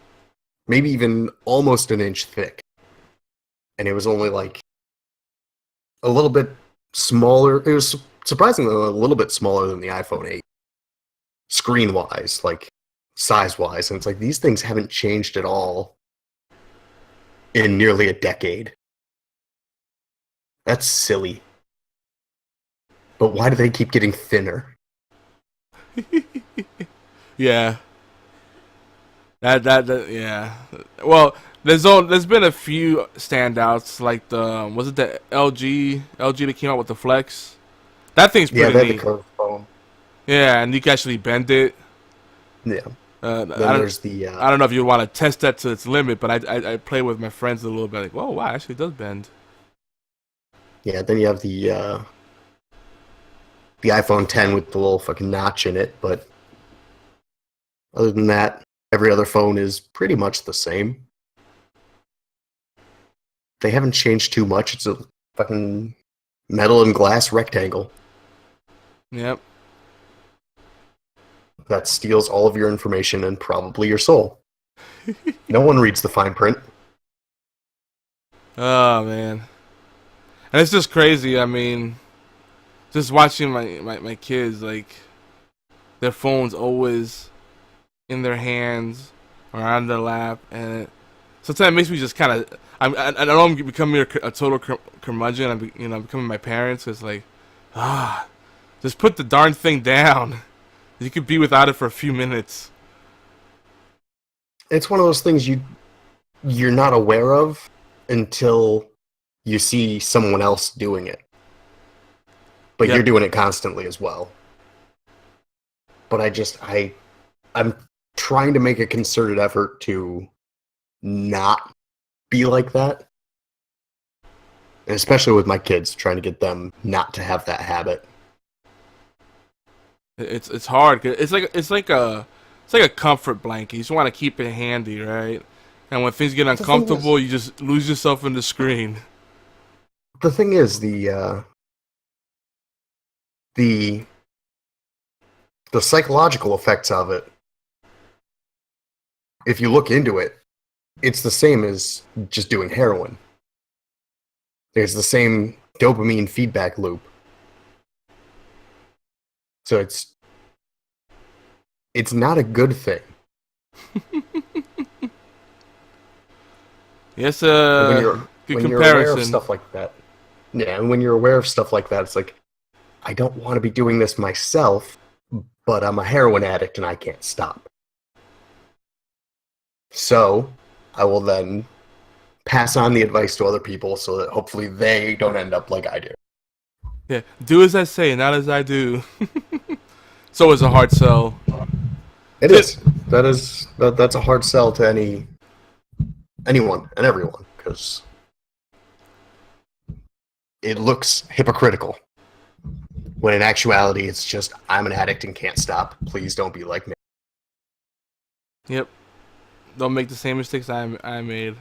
maybe even almost an inch thick, and it was only like a little bit smaller. It was surprisingly a little bit smaller than the iPhone 8, screen-wise, like size-wise. And it's like these things haven't changed at all in nearly a decade. That's silly. But why do they keep getting thinner? Yeah. That yeah. Well, There's been a few standouts, like was it the LG that came out with the Flex? That thing's pretty they have neat. the curved phone. Yeah, and you can actually bend it. Yeah. Then there's the. I don't know if you want to test that to its limit, but I play with my friends a little bit. Like, whoa, wow, actually it does bend. Yeah, then you have the iPhone 10 with the little fucking notch in it, but other than that, every other phone is pretty much the same. They haven't changed too much. It's a fucking metal and glass rectangle. Yep. That steals all of your information and probably your soul. No one reads the fine print. Oh, man. And it's just crazy. I mean, just watching my kids, like, their phone's always in their hands or on their lap, and sometimes it makes me just kind of. I know I'm becoming a total curmudgeon. I'm becoming my parents. It's like, just put the darn thing down. You could be without it for a few minutes. It's one of those things you're not aware of until you see someone else doing it. But you're doing it constantly as well. But I'm trying to make a concerted effort to not be like that. And especially with my kids, trying to get them not to have that habit. It's hard. It's like a comfort blanket. You just want to keep it handy, right? And when things get uncomfortable, you just lose yourself in the screen. The thing is, the psychological effects of it, if you look into it, it's the same as just doing heroin. There's the same dopamine feedback loop. So it's not a good thing. Yes, when good you're comparison. aware of stuff like that. Yeah, and when you're aware of stuff like that, it's like, I don't want to be doing this myself, but I'm a heroin addict and I can't stop. So, I will then pass on the advice to other people so that hopefully they don't end up like I do. Yeah, do as I say, not as I do. So it's a hard sell. It is. That's a hard sell to anyone and everyone, because it looks hypocritical. When in actuality, it's just, I'm an addict and can't stop. Please don't be like me. Yep. Don't make the same mistakes I made.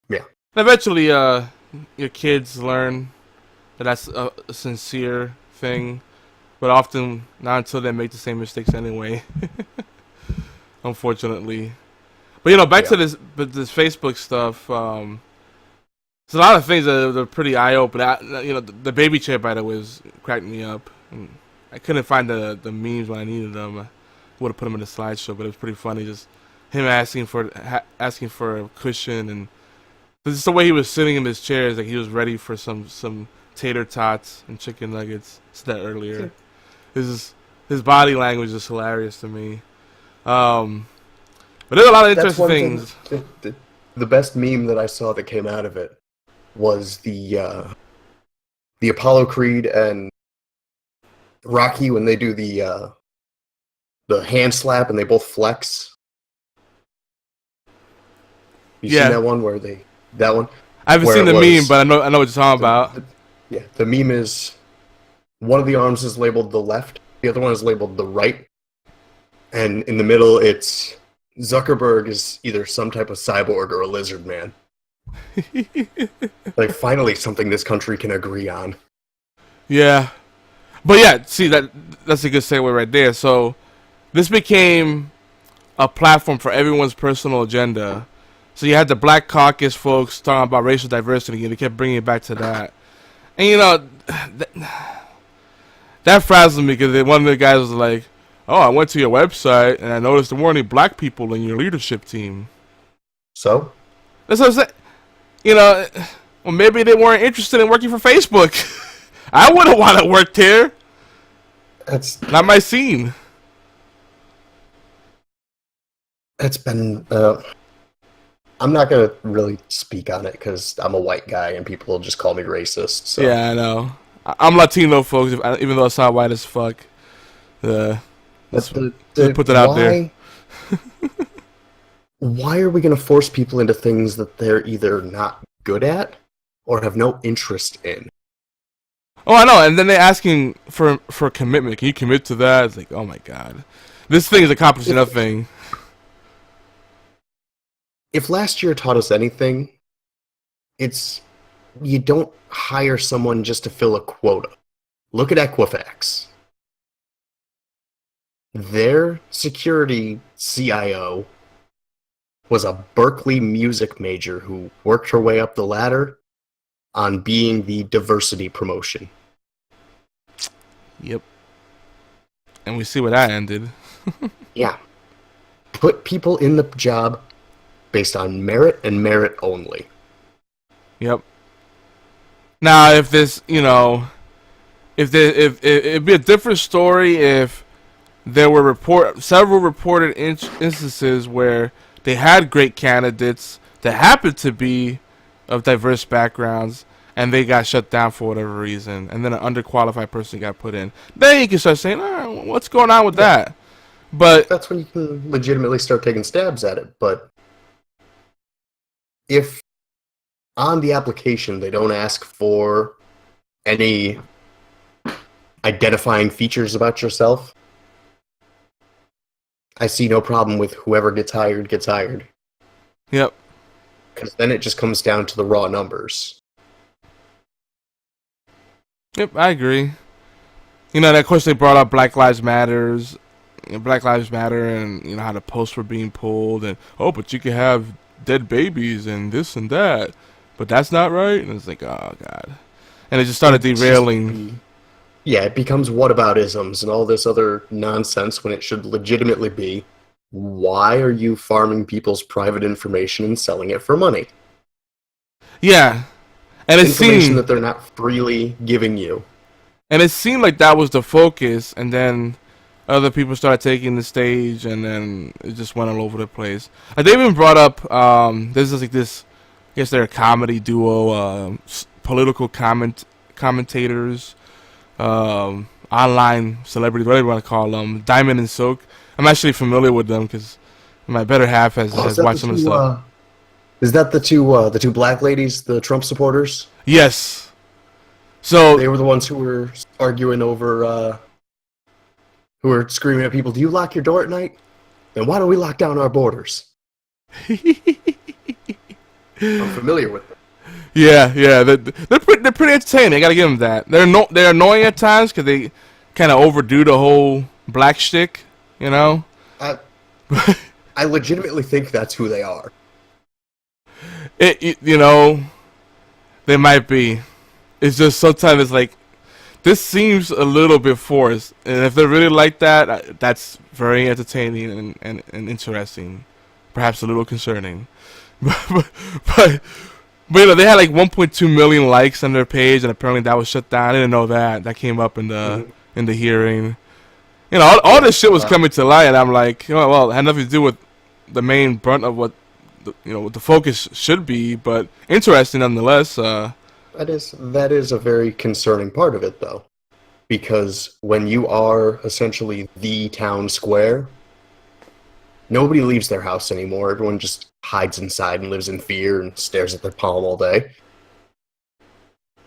Yeah. Eventually, your kids learn that that's a sincere thing, but often not until they make the same mistakes anyway. Unfortunately. But back to this Facebook stuff. There's a lot of things that are pretty eye-opening. The baby chair, by the way, was cracked me up. And I couldn't find the memes when I needed them. I would have put them in the slideshow, but it was pretty funny. Just him asking for a cushion, and just the way he was sitting in his chair is like he was ready for some tater tots and chicken nuggets. I said that earlier. His body language is hilarious to me. But there's a lot of interesting things. The best meme that I saw that came out of it was the Apollo Creed and Rocky when they do the hand slap and they both flex. You seen that one where that one? I haven't seen the meme, but I know what you're talking about. The meme is one of the arms is labeled the left, the other one is labeled the right, and in the middle it's Zuckerberg is either some type of cyborg or a lizard man. Like, finally something this country can agree on. Yeah. But yeah, see, that's a good segue right there. So this became a platform for everyone's personal agenda. So you had the Black Caucus folks talking about racial diversity, and they kept bringing it back to that. And that frazzled me, because one of the guys was like, "Oh, I went to your website and I noticed there weren't any black people in your leadership team." So? That's what I'm saying. Well, maybe they weren't interested in working for Facebook. I wouldn't want to work there. That's not my scene. It's been I'm not gonna really speak on it because I'm a white guy and people will just call me racist. So. Yeah, I know. I'm Latino, folks. Even though I sound white as fuck. Let's put that out there. Why are we gonna force people into things that they're either not good at or have no interest in? Oh, I know. And then they're asking for commitment. Can you commit to that? It's like, oh my god, this thing is accomplishing nothing. If last year taught us anything, it's you don't hire someone just to fill a quota. Look at Equifax. Their security CIO was a Berkeley music major who worked her way up the ladder on being the diversity promotion. Yep. And we see where that ended. Yeah. Put people in the job based on merit and merit only. Yep. Now, if this, if it'd be a different story if there were several reported instances where they had great candidates that happened to be of diverse backgrounds and they got shut down for whatever reason, and then an underqualified person got put in. Then you can start saying, what's going on with that? But that's when you can legitimately start taking stabs at it. But if on the application they don't ask for any identifying features about yourself, I see no problem with whoever gets hired gets hired. Yep. Because then it just comes down to the raw numbers. Yep, I agree. Of course they brought up Black Lives Matters, Black Lives Matter, and how the posts were being pulled, and but you can have dead babies and this and that, but that's not right. And it's like, oh god, and it just started derailing. Yeah, it becomes whataboutisms and all this other nonsense when it should legitimately be, why are you farming people's private information and selling it for money? Yeah, and information that they're not freely giving you. And it seemed like that was the focus, and then other people started taking the stage, and then it just went all over the place. They even brought up this is like this, I guess they're a comedy duo, political commentators, online celebrities, whatever you want to call them, Diamond and Silk. I'm actually familiar with them because my better half has watched some of the stuff. Is that the two black ladies, the Trump supporters? Yes. So they were the ones who were arguing over, who were screaming at people, "Do you lock your door at night? Then why don't we lock down our borders?" I'm familiar with them. Yeah, they're pretty entertaining. I gotta give them that. They're annoying at times because they kind of overdo the whole black shtick, I legitimately think that's who they are. They might be. It's just sometimes it's like, this seems a little bit forced, and if they're really like that, that's very entertaining and interesting, perhaps a little concerning. But they had like 1.2 million likes on their page, and apparently that was shut down. I didn't know that. That came up in the hearing. All this shit was coming to light, and I'm like, well, it had nothing to do with the main brunt of what what the focus should be, but interesting nonetheless. That is a very concerning part of it, though, because when you are essentially the town square, nobody leaves their house anymore. Everyone just hides inside and lives in fear and stares at their palm all day.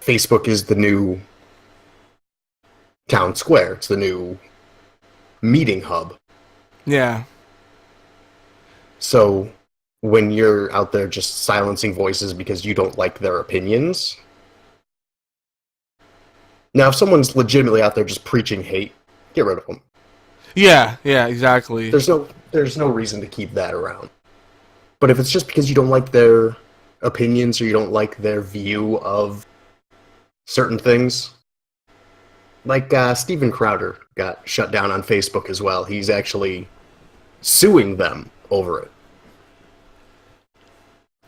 Facebook is the new town square. It's the new meeting hub. Yeah. So when you're out there just silencing voices because you don't like their opinions... Now, if someone's legitimately out there just preaching hate, get rid of them. Yeah, exactly. There's no reason to keep that around. But if it's just because you don't like their opinions or you don't like their view of certain things, like Steven Crowder got shut down on Facebook as well. He's actually suing them over it.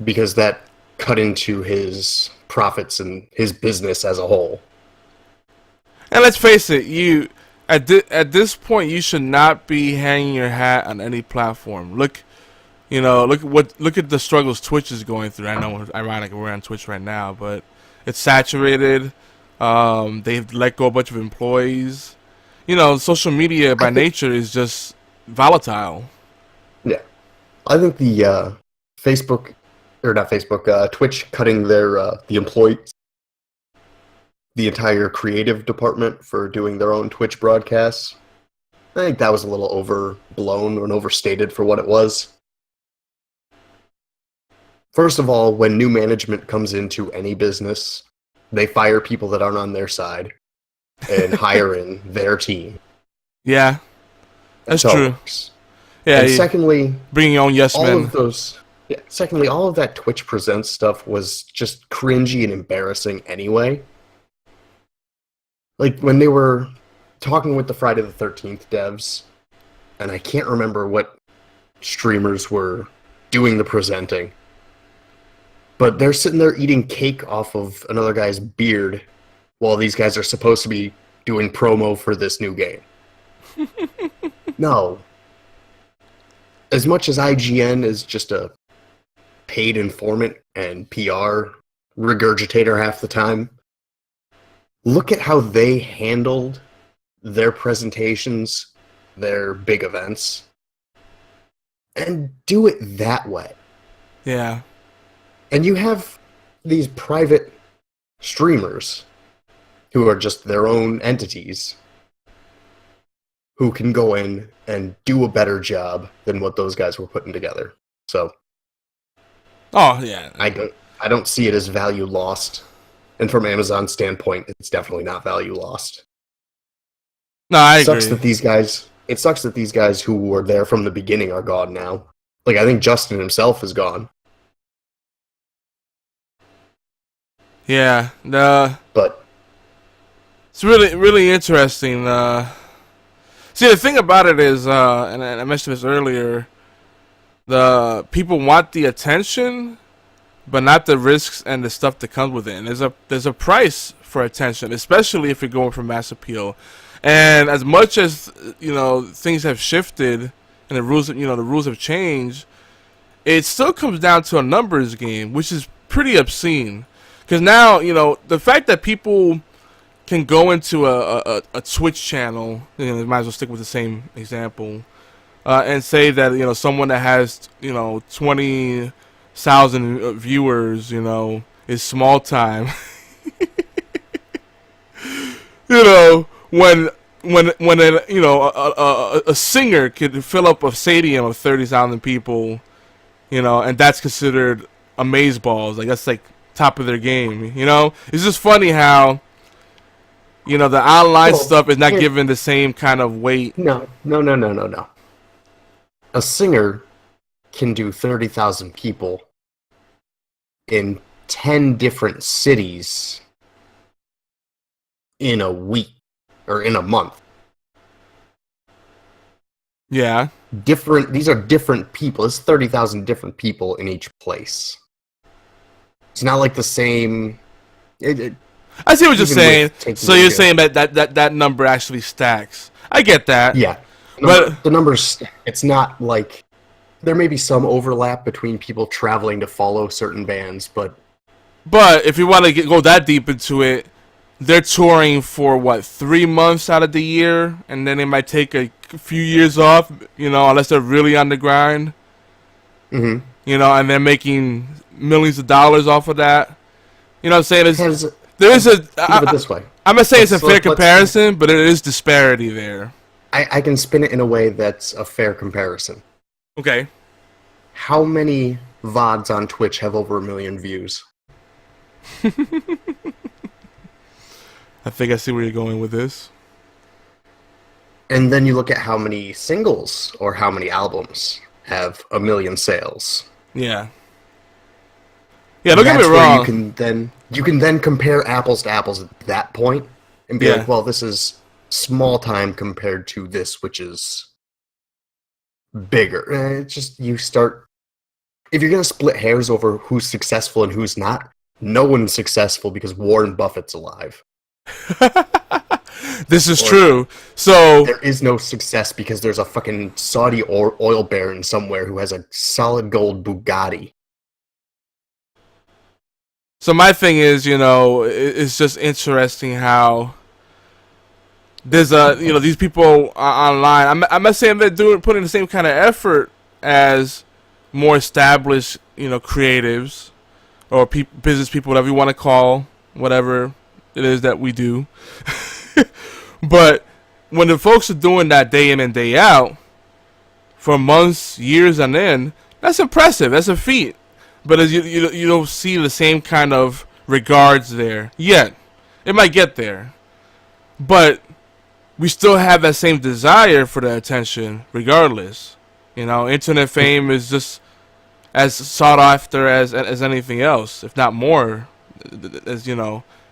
Because that cut into his profits and his business as a whole. And let's face it, at this point, you should not be hanging your hat on any platform. Look You know, look at the struggles Twitch is going through. I know, ironic, we're on Twitch right now, but it's saturated. They've let go a bunch of employees. You know, social media by nature is just volatile. Yeah, I think the Twitch cutting their the employees, the entire creative department for doing their own Twitch broadcasts. I think that was a little overblown and overstated for what it was. First of all, when new management comes into any business, they fire people that aren't on their side and hire in their team. Yeah, that's true. Yeah. And secondly, bring your own yes men. Secondly, all of that Twitch Presents stuff was just cringy and embarrassing anyway. Like when they were talking with the Friday the 13th devs, and I can't remember what streamers were doing the presenting, but they're sitting there eating cake off of another guy's beard while these guys are supposed to be doing promo for this new game. No. As much as IGN is just a paid informant and PR regurgitator half the time, look at how they handled their presentations, their big events, and do it that way. Yeah. And you have these private streamers who are just their own entities who can go in and do a better job than what those guys were putting together. So, oh yeah, I don't see it as value lost. And from Amazon's standpoint, it's definitely not value lost. No, I agree. It sucks that these guys who were there from the beginning are gone now. Like, I think Justin himself is gone. Yeah, but it's really interesting. See, the thing about it is, and I mentioned this earlier, the people want the attention, but not the risks and the stuff that comes with it. And there's a price for attention, especially if you're going for mass appeal. And as much as things have shifted and the rules have changed, it still comes down to a numbers game, which is pretty obscene. Because now the fact that people can go into a Twitch channel, might as well stick with the same example, and say that someone that has 20,000 viewers is small time. When a singer could fill up a stadium of 30,000 people, and that's considered amazeballs. Like that's like top of their game. It's just funny how the online stuff is not given the same kind of weight. No. A singer can do 30,000 people in 10 different cities in a week or in a month. Yeah. These are different people. It's 30,000 different people in each place. It's not like the same. I see what you're saying. So you're saying that number actually stacks. I get that. Yeah. But the numbers, it's not like there may be some overlap between people traveling to follow certain bands, but if you want to go that deep into it, they're touring for 3 months out of the year, and then they might take a few years off, unless they're really on the grind. Mm-hmm. And they're making millions of dollars off of that. You know what I'm saying? This way. I'm not saying it's a fair comparison, but it is disparity there. I can spin it in a way that's a fair comparison. Okay. How many VODs on Twitch have over 1 million views? I think I see where you're going with this. And then you look at how many singles or how many albums have 1 million sales. Yeah. Yeah, don't get me wrong. You can then compare apples to apples at that point and be like, well, this is small time compared to this, which is bigger. It's just if you're going to split hairs over who's successful and who's not, no one's successful because Warren Buffett's alive. This is Or true. So there is no success because there's a fucking Saudi oil baron somewhere who has a solid gold Bugatti. So my thing is, it's just interesting how there's these people online. I'm not saying they're putting the same kind of effort as more established, creatives or business people, whatever you want to call whatever it is that we do. But when the folks are doing that day in and day out for months, years on end, that's impressive. That's a feat. But as you don't see the same kind of regards there yet. It might get there, but we still have that same desire for the attention, regardless. Internet fame is just as sought after as anything else, if not more, as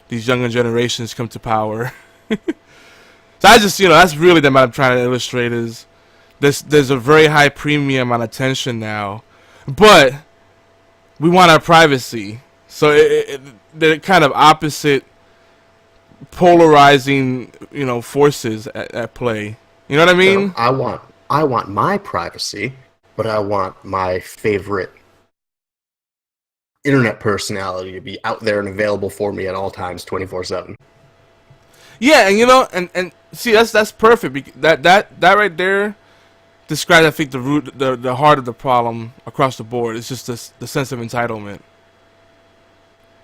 these younger generations come to power. So I just, that's really what I'm trying to illustrate is there's a very high premium on attention now, but we want our privacy. So they're kind of opposite, polarizing, forces at play. You know what I mean? I want my privacy, but I want my favorite internet personality to be out there and available for me at all times, 24/7. Yeah, and and see that's perfect. That right there describes, I think, the heart of the problem across the board. It's just the sense of entitlement.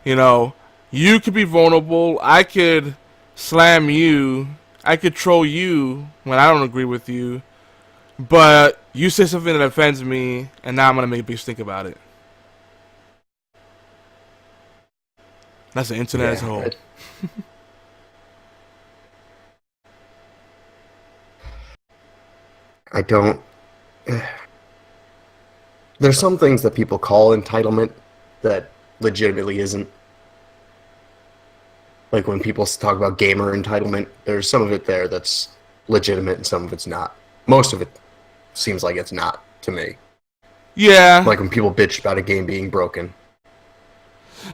You could be vulnerable. I could slam you. I could troll you when I don't agree with you. But you say something that offends me, and now I'm going to make a big stink about it. That's the internet as a whole. I don't... There's some things that people call entitlement that legitimately isn't. Like when people talk about gamer entitlement, there's some of it there that's legitimate and some of it's not. Most of it seems like it's not to me. Yeah. Like when people bitch about a game being broken.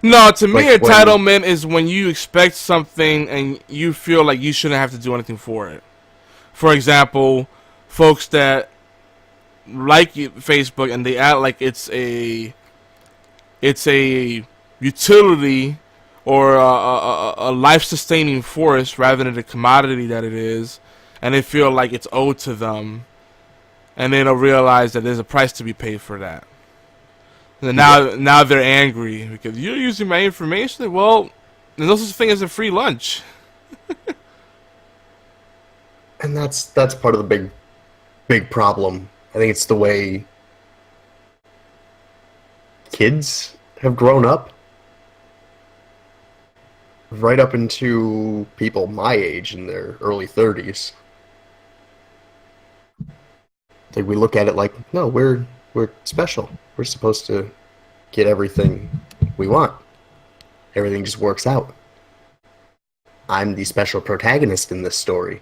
No, to me, entitlement is when you expect something and you feel like you shouldn't have to do anything for it. For example, folks that like Facebook and they act like it's a utility or a life-sustaining force rather than the commodity that it is, and they feel like it's owed to them, and they don't realize that there's a price to be paid for that. And now they're angry because you're using my information. Well, there's no such thing as a free lunch. And that's part of the big problem. I think it's the way kids have grown up. Right up into people my age in their early 30s. Like we look at it like, no, we're special. We're supposed to get everything we want. Everything just works out. I'm the special protagonist in this story.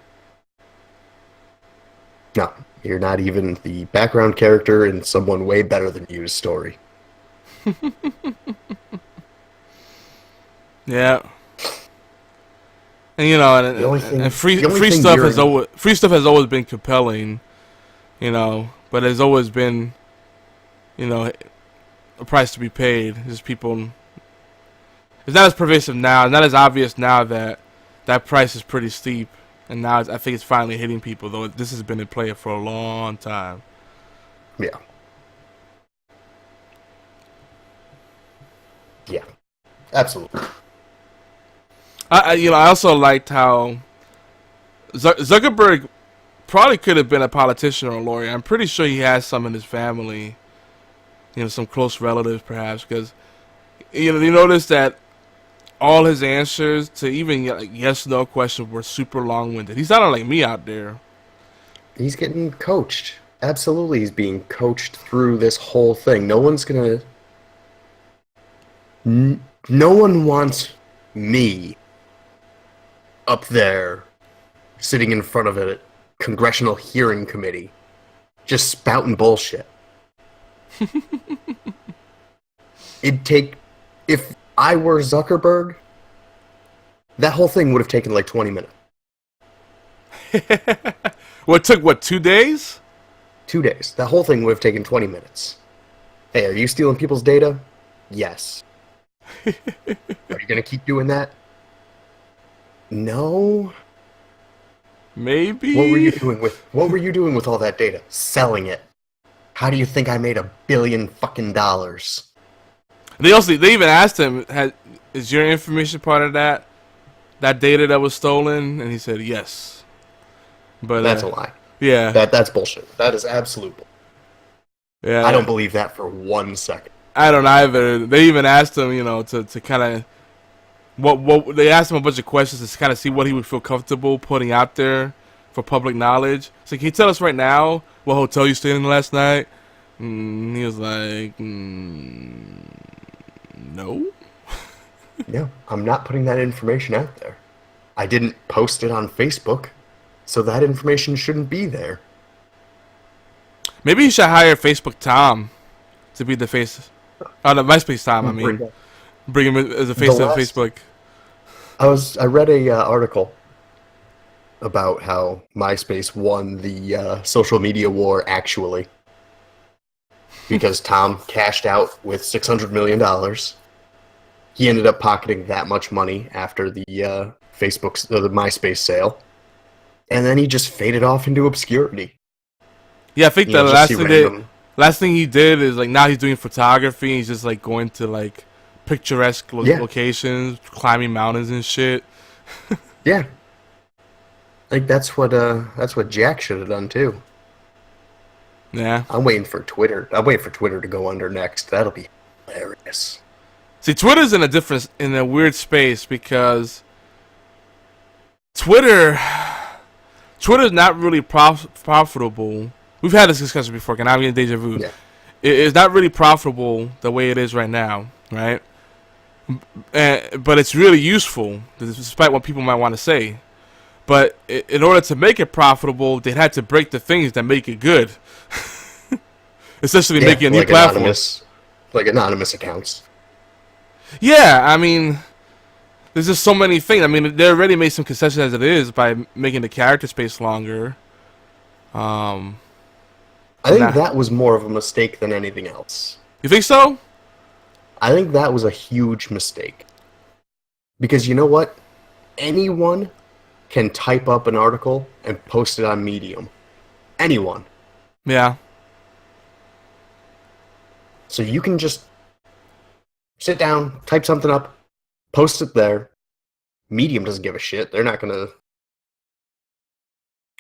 No, you're not even the background character in someone way better than you's story. Yeah. And free stuff has always been compelling, but there's always been, a price to be paid. Just people, it's not as pervasive now, not as obvious now that price is pretty steep, and now I think it's finally hitting people. Though this has been in play for a long time. Yeah. Yeah. Absolutely. I also liked how Zuckerberg probably could have been a politician or a lawyer. I'm pretty sure he has some in his family, some close relatives perhaps, because you notice that all his answers to even yes/no questions were super long-winded. He sounded like me out there. He's getting coached. Absolutely, he's being coached through this whole thing. No one's gonna. No one wants me up there, sitting in front of a congressional hearing committee, just spouting bullshit. If I were Zuckerberg, that whole thing would have taken like 20 minutes. What took, 2 days? 2 days. That whole thing would have taken 20 minutes. Hey, are you stealing people's data? Yes. Are you going to keep doing that? No. Maybe. What were you doing with all that data? Selling it. How do you think I made $1 billion fucking dollars? They even asked him, is your information part of that data that was stolen? And he said yes. But that's a lie. Yeah. That's bullshit. That is absolute bullshit. Yeah. I don't believe that for 1 second. I don't either. They even asked him, to kind of what they asked him a bunch of questions to kind of see what he would feel comfortable putting out there for public knowledge. So can you tell us right now what hotel you stayed in last night? And he was like, no. Yeah, I'm not putting that information out there. I didn't post it on Facebook, so that information shouldn't be there. Maybe you should hire Facebook Tom to be the face. Oh, the MySpace Tom, I mean. Bring him as a face of Facebook. I read a article about how MySpace won the social media war, actually. Because Tom cashed out with $600 million. He ended up pocketing that much money after the the MySpace sale. And then he just faded off into obscurity. Yeah, I think the last thing he did is, like, now he's doing photography. He's just, like, going to, like, picturesque locations, climbing mountains and shit. Yeah. Like, that's what Jack should have done, too. Yeah. I'm waiting for Twitter to go under next. That'll be hilarious. See, Twitter's in a weird space because Twitter's not really profitable. We've had this discussion before, and I'm getting deja vu. Yeah. It's not really profitable the way it is right now, right? But it's really useful, despite what people might want to say. But in order to make it profitable, they had to break the things that make it good. Essentially making a new platform. Like anonymous accounts. Yeah, I mean, there's just so many things. I mean, they already made some concessions as it is by making the character space longer. I think that was more of a mistake than anything else. You think so? I think that was a huge mistake. Because you know what? Anyone can type up an article and post it on Medium. Anyone. Yeah. So you can just sit down, type something up, post it there. Medium doesn't give a shit. They're not going to...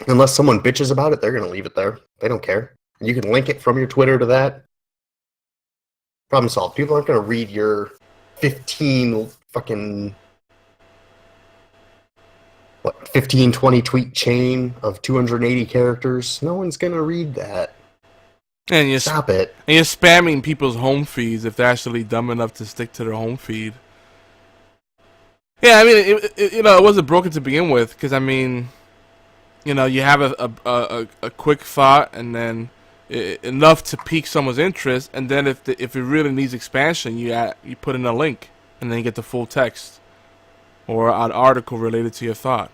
Unless someone bitches about it, they're going to leave it there. They don't care. You can link it from your Twitter to that. Problem solved. People aren't going to read your 15 fucking... 20 tweet chain of 280 characters? No one's going to read that. And Stop it. And you're spamming people's home feeds if they're actually dumb enough to stick to their home feed. Yeah, I mean, it wasn't broken to begin with, because, I mean, you have a quick thought, and then enough to pique someone's interest, and then if it really needs expansion, you put in a link, and then you get the full text, or an article related to your thought.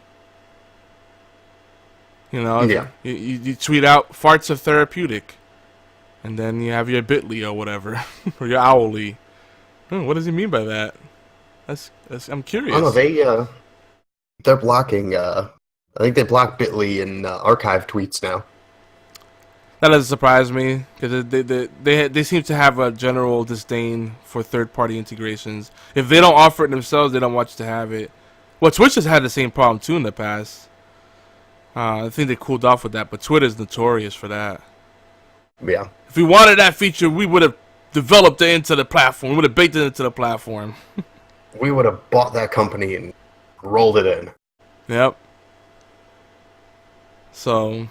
Yeah. You tweet out, farts are therapeutic. And then you have your Bitly or whatever, or your Owly. What does he mean by that? I'm curious. Oh no, they're blocking. I think they block Bitly and archive tweets now. That doesn't surprise me, because they seem to have a general disdain for third-party integrations. If they don't offer it themselves, they don't want you to have it. Well, Twitch has had the same problem too in the past. I think they cooled off with that, but Twitter's notorious for that. Yeah. If we wanted that feature, we would have developed it into the platform. We would have baked it into the platform. We would have bought that company and rolled it in. Yep. So,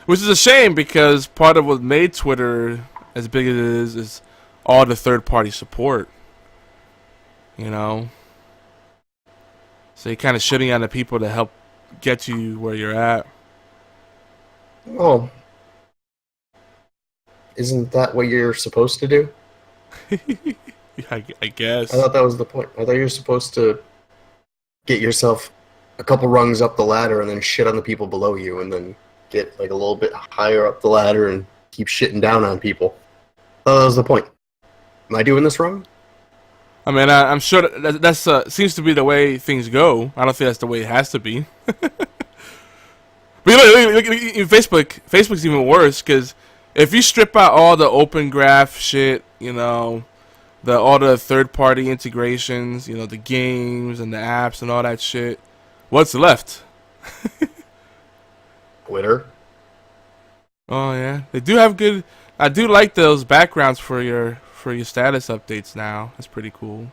which is a shame, because part of what made Twitter as big as it is all the third-party support. So you're kind of shitting on the people to help get you where you're at. Well, isn't that what you're supposed to do? I guess. I thought that was the point. I thought you were supposed to get yourself a couple rungs up the ladder and then shit on the people below you, and then get like a little bit higher up the ladder and keep shitting down on people. That was the point. Am I doing this wrong? I mean, I'm sure that's seems to be the way things go. I don't think that's the way it has to be. But look, Facebook's even worse, because if you strip out all the open graph shit, you know, all the third-party integrations, you know, the games and the apps and all that shit, what's left? Twitter. Oh yeah, they do have good. I do like those backgrounds for your status updates now. That's pretty cool.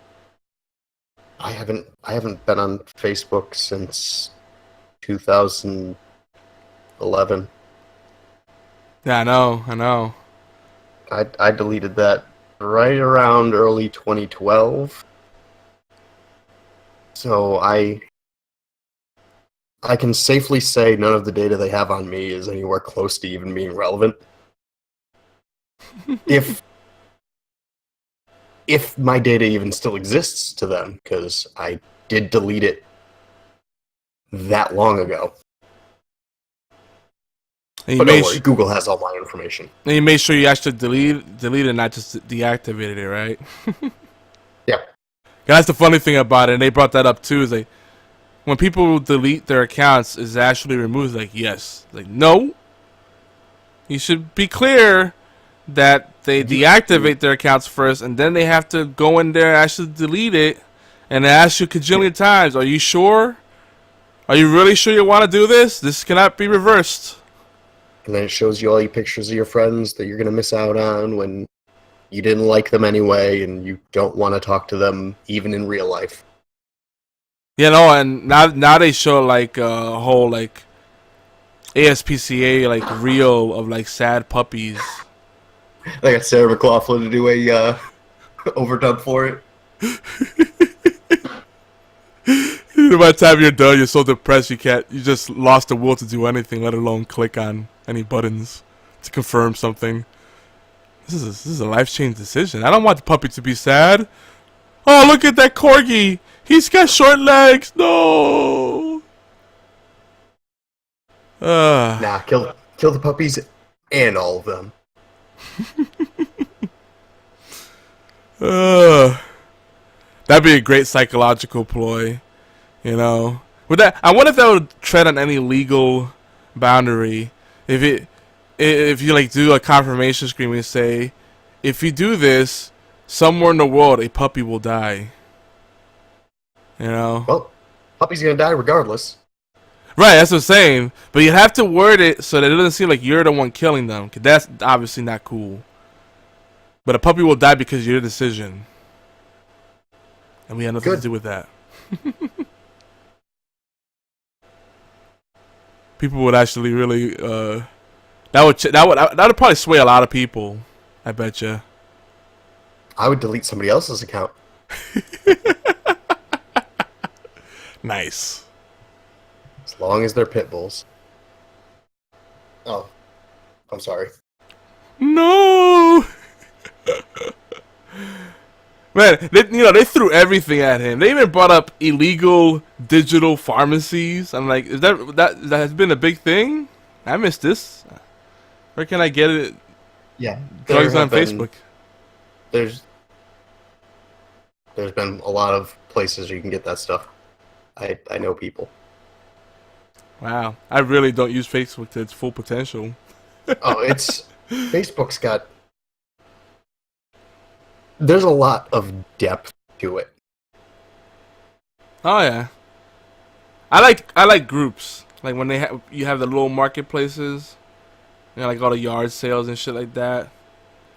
I haven't been on Facebook since 2011. Yeah, I know. I deleted that right around early 2012. So I can safely say none of the data they have on me is anywhere close to even being relevant. If my data even still exists to them, because I did delete it that long ago. And but don't worry, Google has all my information. And you made sure you actually delete it, not just deactivated it, right? Yeah. That's the funny thing about it, and they brought that up too, is like, when people delete their accounts, is it actually removed? Like, yes. Like, no. You should be clear that they deactivate their accounts first, and then they have to go in there and actually delete it, and they ask you a cajillion times, are you sure? Are you really sure you want to do this? This cannot be reversed. And then it shows you all your pictures of your friends that you're going to miss out on when you didn't like them anyway, and you don't want to talk to them even in real life. You know, and now they show like a whole like ASPCA like reel of like sad puppies. They got Sarah McLachlan to do a overdub for it. By the time you're done, you're so depressed you just lost the will to do anything, let alone click on any buttons to confirm something. This is a life-changing decision. I don't want the puppy to be sad. Oh, look at that corgi. He's got short legs. No. Nah, kill the puppies and all of them. That'd be a great psychological ploy, you know. With that, I wonder if that would tread on any legal boundary. If you like do a confirmation screen and say, if you do this, somewhere in the world a puppy will die. You know. Well, puppy's gonna die regardless. Right, that's what I'm saying. But you have to word it so that it doesn't seem like you're the one killing them, because that's obviously not cool. But a puppy will die because of your decision. And we have nothing to do with that. People would actually really, that would probably sway a lot of people, I bet you. I would delete somebody else's account. Nice. As long as they're pit bulls. Oh, I'm sorry. No. Man, they threw everything at him. They even brought up illegal digital pharmacies. I'm like, that has been a big thing? I missed this. Where can I get it? Yeah, Drugs on Facebook. There's been a lot of places you can get that stuff. I know people. Wow, I really don't use Facebook to its full potential. Oh, Facebook's got. There's a lot of depth to it. Oh yeah, I like groups. Like when you have the little marketplaces, you know, like all the yard sales and shit like that.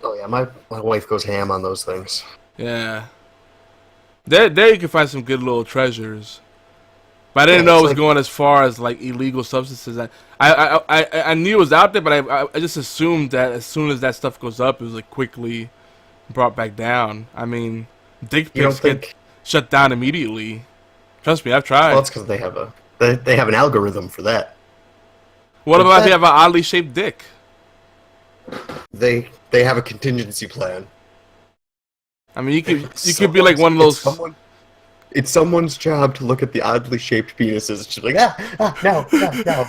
Oh yeah, my wife goes ham on those things. Yeah, there you can find some good little treasures. But I didn't know it was going as far as like illegal substances. I knew it was out there, but I just assumed that as soon as that stuff goes up, it was like quickly brought back down. I mean, dick pics get shut down immediately. Trust me, I've tried. Well, that's because they have an algorithm for that. What about if you have an oddly shaped dick? They have a contingency plan. I mean, you could be like one of those. It's someone's job to look at the oddly shaped penises. She's like, no.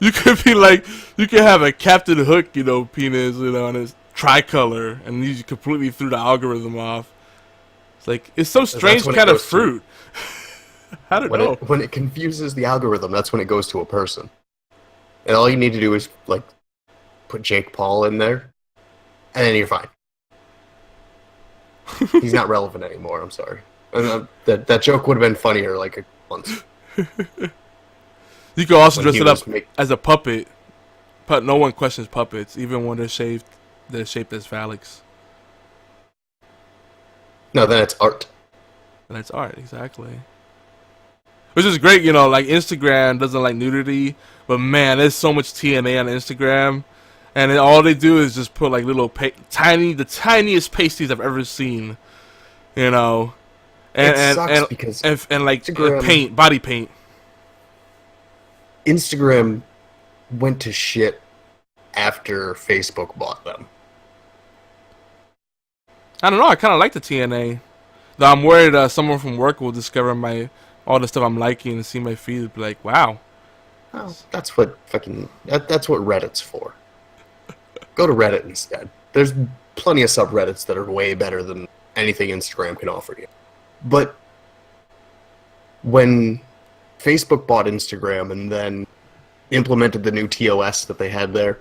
You could be like, you could have a Captain Hook, penis, and it's tricolor, and you completely threw the algorithm off. It's like, it's some strange kind of fruit. I don't know. When it confuses the algorithm, that's when it goes to a person. And all you need to do is, like, put Jake Paul in there, and then you're fine. He's not relevant anymore, I'm sorry. That joke would have been funnier, like, once. You could also dress it up as a puppet. But no one questions puppets, even when they're shaped as phallics. No, then it's art. And it's art, exactly. Which is great, like Instagram doesn't like nudity, but man, there's so much TNA on Instagram, and all they do is just put like little the tiniest pasties I've ever seen, and like paint, body paint. Instagram went to shit after Facebook bought them. I don't know. I kind of like the TNA. Though I'm worried someone from work will discover all the stuff I'm liking and see my feed and be like, wow. Oh, that's what Reddit's for. Go to Reddit instead. There's plenty of subreddits that are way better than anything Instagram can offer you. But when Facebook bought Instagram and then implemented the new TOS that they had there,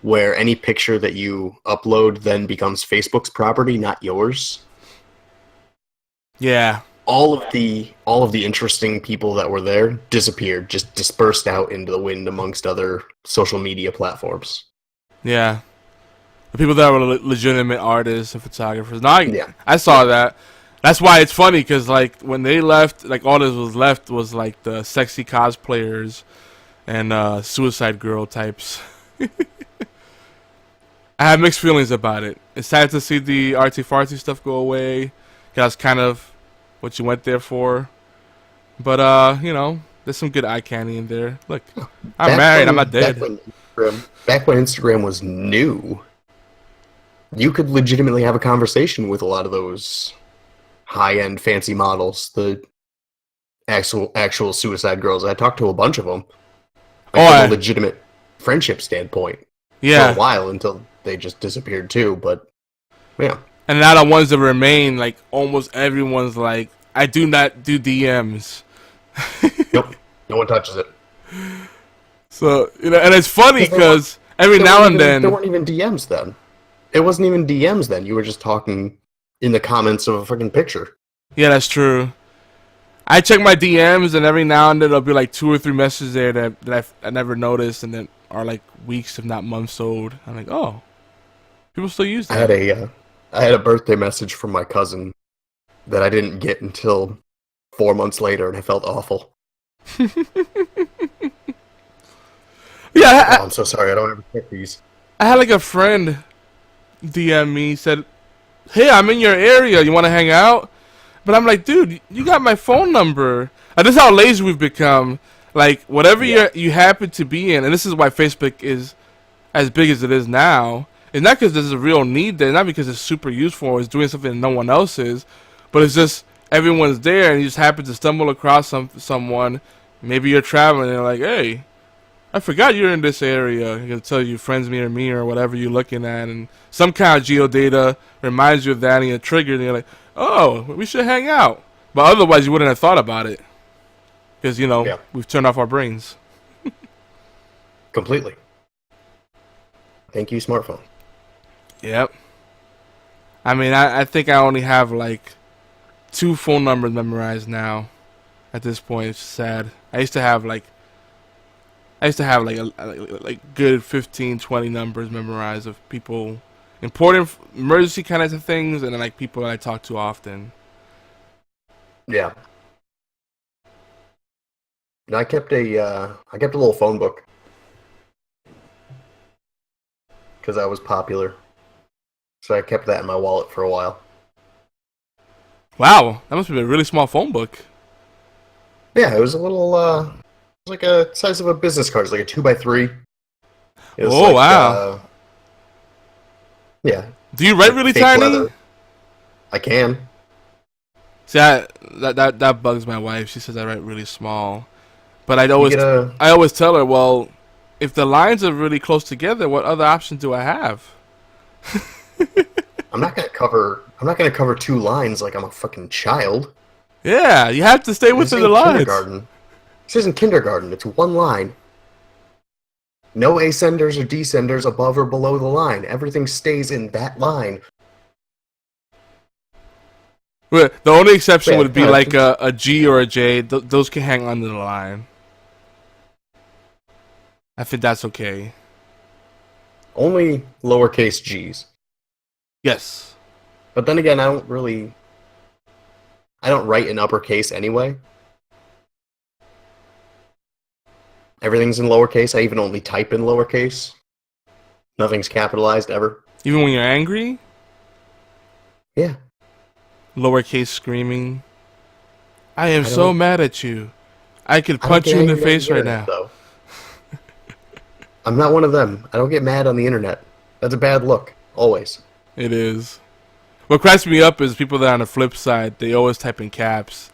where any picture that you upload then becomes Facebook's property, not yours. Yeah. All of the interesting people that were there disappeared, just dispersed out into the wind amongst other social media platforms. Yeah. The people that were legitimate artists and photographers. I saw that. That's why it's funny, because like when they left, like all that was left was like the sexy cosplayers and Suicide Girl types. I have mixed feelings about it. It's sad to see the artsy-fartsy stuff go away. That's kind of what you went there for. But, there's some good eye candy in there. Look, I'm married. I'm not dead. Back when Instagram was new, you could legitimately have a conversation with a lot of those high-end fancy models, the actual Suicide Girls. I talked to a bunch of them. From a legitimate friendship standpoint. Yeah. For a while until they just disappeared too, but yeah. And now the ones that remain, like almost everyone's like, I do not do DMs. Nope. No one touches it. So, and it's funny because every now and then... There weren't even DMs then. It wasn't even DMs then. You were just talking in the comments of a freaking picture. Yeah, that's true. I check my DMs, and every now and then there'll be like 2 or 3 messages there that I never noticed, and then are like weeks, if not months old. I'm like, oh, people still use that. I had a birthday message from my cousin that I didn't get until 4 months later, and I felt awful. Yeah, I'm so sorry. I don't ever check these. I had like a friend DM me, said, hey, I'm in your area. You want to hang out? But I'm like, dude, you got my phone number. This is how lazy we've become. Like, whatever you happen to be in, and this is why Facebook is as big as it is now, it's not because there's a real need there, not because it's super useful or it's doing something that no one else is, but it's just everyone's there, and you just happen to stumble across someone. Maybe you're traveling, and they're like, hey, I forgot you're in this area. You can tell you friends near me or whatever you're looking at, and some kind of geodata reminds you of that, and you're triggered, and you're like, oh, we should hang out. But otherwise, you wouldn't have thought about it. Because, we've turned off our brains. Completely. Thank you, smartphone. Yep. I mean, I think I only have, like, 2 phone numbers memorized now. At this point, it's sad. I used to have, like good 15, 20 numbers memorized of people, important emergency kind of things, and then, like, people that I talk to often. Yeah. And I kept a little phone book because I was popular, so I kept that in my wallet for a while. Wow, that must be a really small phone book. Yeah, it was a little, it was like a size of a business card. It's like a 2x3. Oh, wow. Yeah. Do you write really tiny? Leather. I can. See, that bugs my wife. She says I write really small, but I always tell her, well, if the lines are really close together, what other option do I have? I'm not gonna cover 2 lines like I'm a fucking child. Yeah, you have to stay within the lines. This isn't kindergarten. It's 1 line. No ascenders or descenders above or below the line. Everything stays in that line. The only exception would be like a G or a J. Those can hang under the line. I think that's okay. Only lowercase g's. Yes. But then again, I don't write in uppercase anyway. Everything's in lowercase. I even only type in lowercase. Nothing's capitalized ever. Even when you're angry? Yeah. Lowercase screaming. I am so mad at you. I could punch you in the face right now. Though. I'm not one of them. I don't get mad on the internet. That's a bad look. Always. It is. What cracks me up is people that are on the flip side, they always type in caps.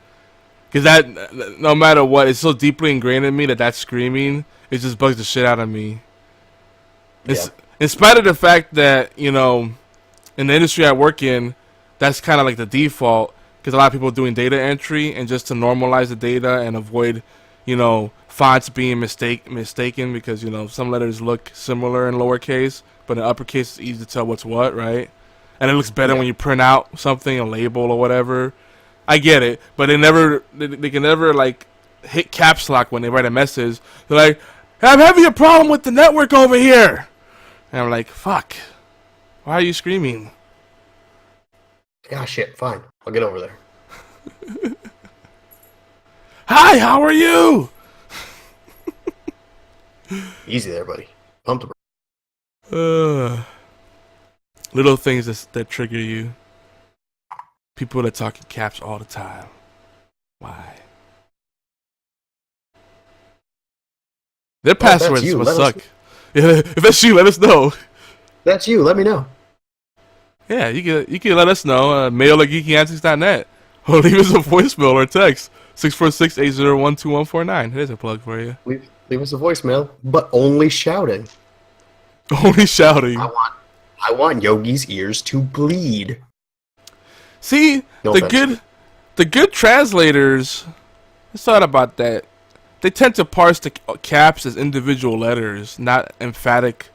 Because that, no matter what, it's so deeply ingrained in me that screaming, it just bugs the shit out of me. Yeah. In spite of the fact that, you know, in the industry I work in, that's kind of like the default. Because a lot of people are doing data entry, and just to normalize the data and avoid, you know, fonts being mistaken, because, you know, some letters look similar in lowercase, but in uppercase it's easy to tell what's what, right? And it looks better when you print out something, a label or whatever. I get it, but they can never like hit caps lock when they write a message. They're like, I'm having a problem with the network over here. And I'm like, fuck. Why are you screaming? Ah, shit, fine. I'll get over there. Hi, how are you? Easy there, buddy. Pump the little things that trigger you. People that talk in caps all the time. Why? Their passwords must suck. If that's you, let us know. That's you. Let me know. Yeah, you can let us know. Mail at geekyantics.net. Or leave us a voicemail or text. 646-801-2149. Here's a plug for you. Leave us a voicemail, but only shouting. Only shouting. I want Yogi's ears to bleed. See, the good translators, I thought about that. They tend to parse the caps as individual letters, not emphatic,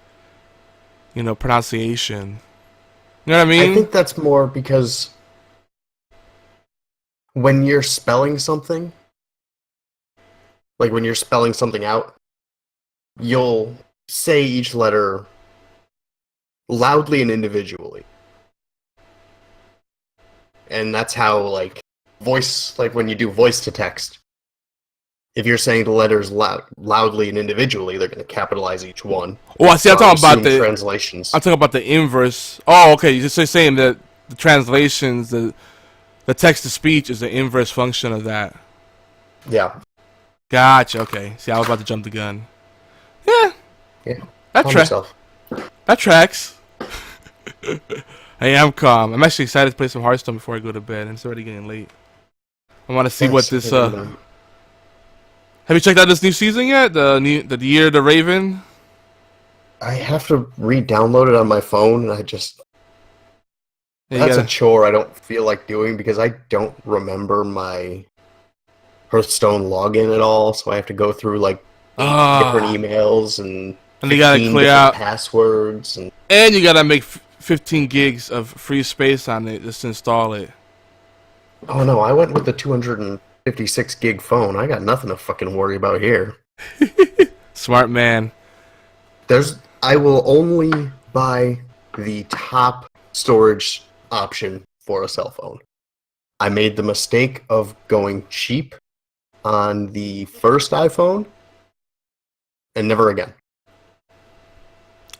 you know, pronunciation. You know what I mean? I think that's more because when you're spelling something, like when you're spelling something out, you'll say each letter loudly and individually. And that's how, like, when you do voice to text, if you're saying the letters loudly and individually, they're going to capitalize each one. Oh, I see. I'm talking about the translations. I'm talking about the inverse. Oh, okay. You're just saying that the translations, the text to speech is the inverse function of that. Yeah. Gotcha. Okay. See, I was about to jump the gun. Yeah. That tracks. Hey, I'm calm. I'm actually excited to play some Hearthstone before I go to bed, and it's already getting late. I want to see what this. Have you checked out this new season yet? The Year of the Raven. I have to re-download it on my phone, and that's a chore I don't feel like doing because I don't remember my Hearthstone login at all. So I have to go through like 8 different emails and you gotta clear out passwords and you gotta make 15 gigs of free space on it just to install it. Oh no, I went with the 256 gig phone. I got nothing to fucking worry about here. Smart man. I will only buy the top storage option for a cell phone. I made the mistake of going cheap on the first iPhone and never again.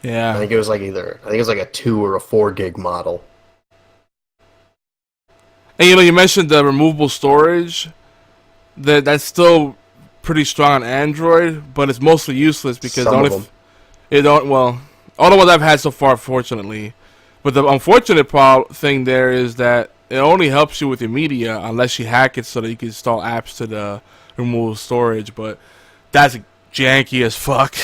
Yeah. I think it was like a 2 or a 4 gig model. And you know, you mentioned the removable storage. That's still pretty strong on Android, but it's mostly useless because all the ones I've had so far, fortunately. But the unfortunate thing there is that it only helps you with your media unless you hack it so that you can install apps to the remove storage. But that's janky as fuck.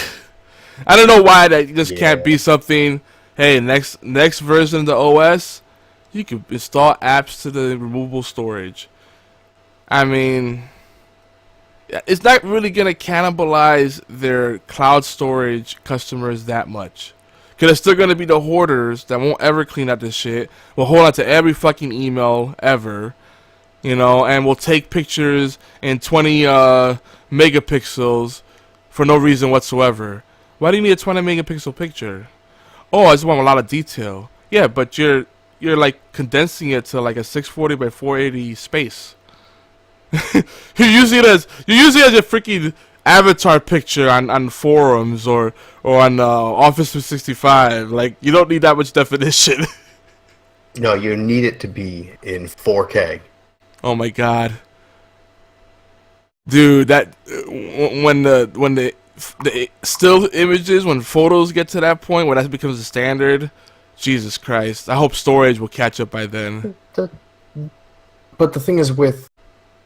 I don't know why that just can't be something. Hey, next version of the OS, you can install apps to the removable storage. I mean, it's not really gonna cannibalize their cloud storage customers that much. Cause there's still gonna be the hoarders that won't ever clean out this shit. Will hold on to every fucking email ever, you know, and will take pictures in 20 megapixels for no reason whatsoever. Why do you need a 20 megapixel picture? Oh, I just want a lot of detail. Yeah, but you're like condensing it to like a 640 by 480 space. you use it as your freaking avatar picture on forums or on Office 365. Like, you don't need that much definition. No, you need it to be in 4K. Oh my god, dude! That when the still images, when photos get to that point where that becomes the standard, Jesus Christ! I hope storage will catch up by then. But the thing is, with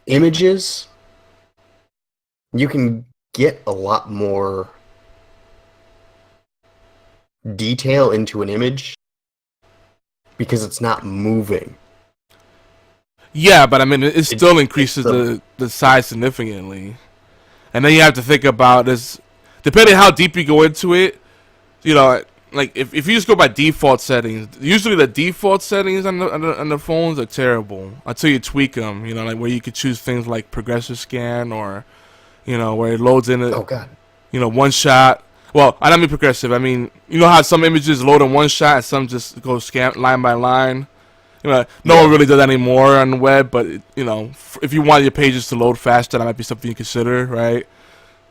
images, you can get a lot more detail into an image because it's not moving. Yeah, but I mean, it still increases the size significantly. And then you have to think about this, depending on how deep you go into it, you know, like if you just go by default settings, usually the default settings on the phones are terrible until you tweak them, you know, like where you could choose things like progressive scan or, you know, where it loads in, you know, one shot. Well, I don't mean progressive, I mean, you know how some images load in one shot and some just go scan line by line? You know, no one really does that anymore on the web, but you know, if you want your pages to load faster, that might be something you consider, right?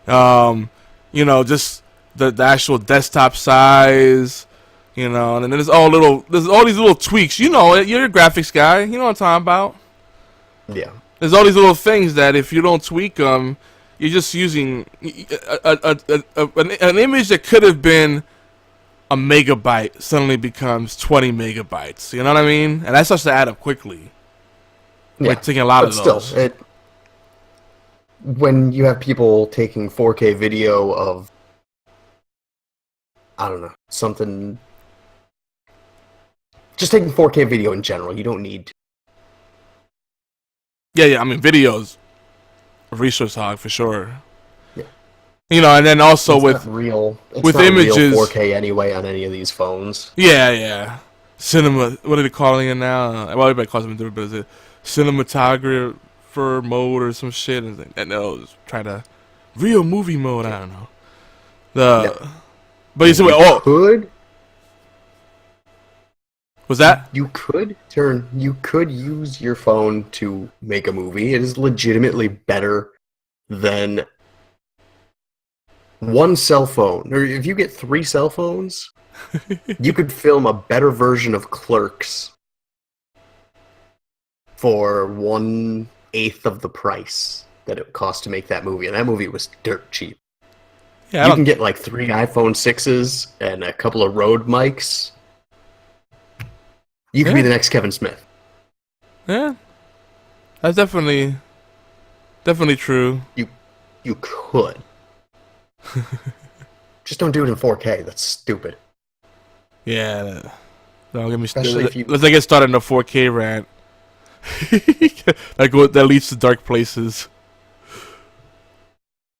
You know, just the actual desktop size, you know, and then there's all these little tweaks. You know, you're a graphics guy, you know what I'm talking about. Yeah. There's all these little things that if you don't tweak them, you're just using an image that could have been a megabyte suddenly becomes 20 megabytes. You know what I mean? And that starts to add up quickly. Yeah, we're taking a lot of those. Still, when you have people taking 4K video of, I don't know, something, just taking 4K video in general, you don't need. Yeah, I mean, videos, a resource hog for sure. Yeah. You know, and then also it's with not real, it's with not images, real 4K anyway on any of these phones. Yeah. Cinema. What are they calling it now? Well, everybody calls it different, but is it cinematographer mode or some shit? And those trying to real movie mode. I don't know. But you said, could. Was that? You could use your phone to make a movie. It is legitimately better than one cell phone. Or if you get 3 cell phones, you could film a better version of Clerks for 1/8 of the price that it cost to make that movie. And that movie was dirt cheap. Yeah, you can get like 3 iPhone 6s and a couple of Rode mics. You could be the next Kevin Smith. Yeah, that's definitely true. You could. Just don't do it in 4K. That's stupid. Yeah. Don't get me started. Let's get started on a 4K rant. that leads to dark places.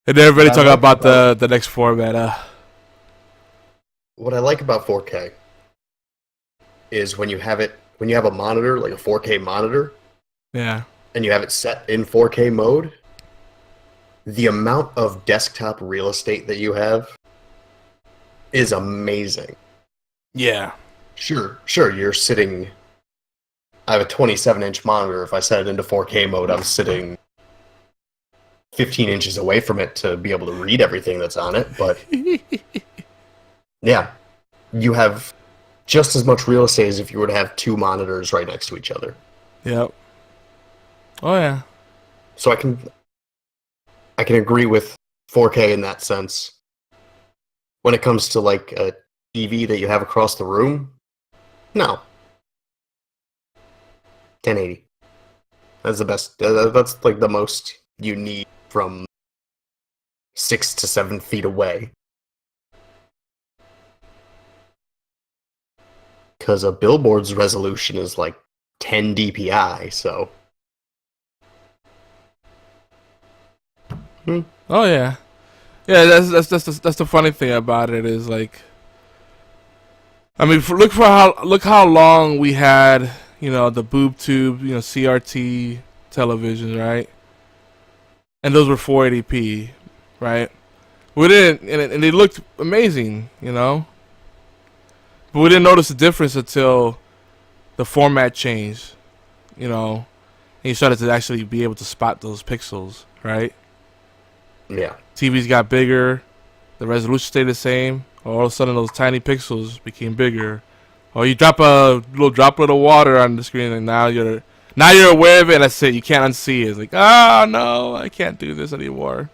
And then everybody talking about the next format. What I like about 4K is when you have a monitor, like a 4K monitor, yeah, and you have it set in 4K mode, the amount of desktop real estate that you have is amazing. Yeah. Sure, you're sitting. I have a 27-inch monitor. If I set it into 4K mode, I'm sitting 15 inches away from it to be able to read everything that's on it, but yeah, you have just as much real estate as if you were to have 2 monitors right next to each other. Yep. Oh yeah. So I can agree with 4K in that sense. When it comes to like a TV that you have across the room, no. 1080. That's the best. That's like the most you need from 6 to 7 feet away. Because a billboard's resolution is like 10 dpi, so. Oh yeah, yeah. That's the funny thing about it is like, I mean, look how long we had, you know, the boob tube, you know, CRT televisions, right? And those were 480p, right? We didn't, and they looked amazing, you know. But we didn't notice the difference until the format changed, you know, and you started to actually be able to spot those pixels, right? Yeah. TVs got bigger, the resolution stayed the same. All of a sudden, those tiny pixels became bigger. Or you drop a little droplet of water on the screen, and now you're aware of it. And that's it. You can't unsee it. It's like, oh no, I can't do this anymore.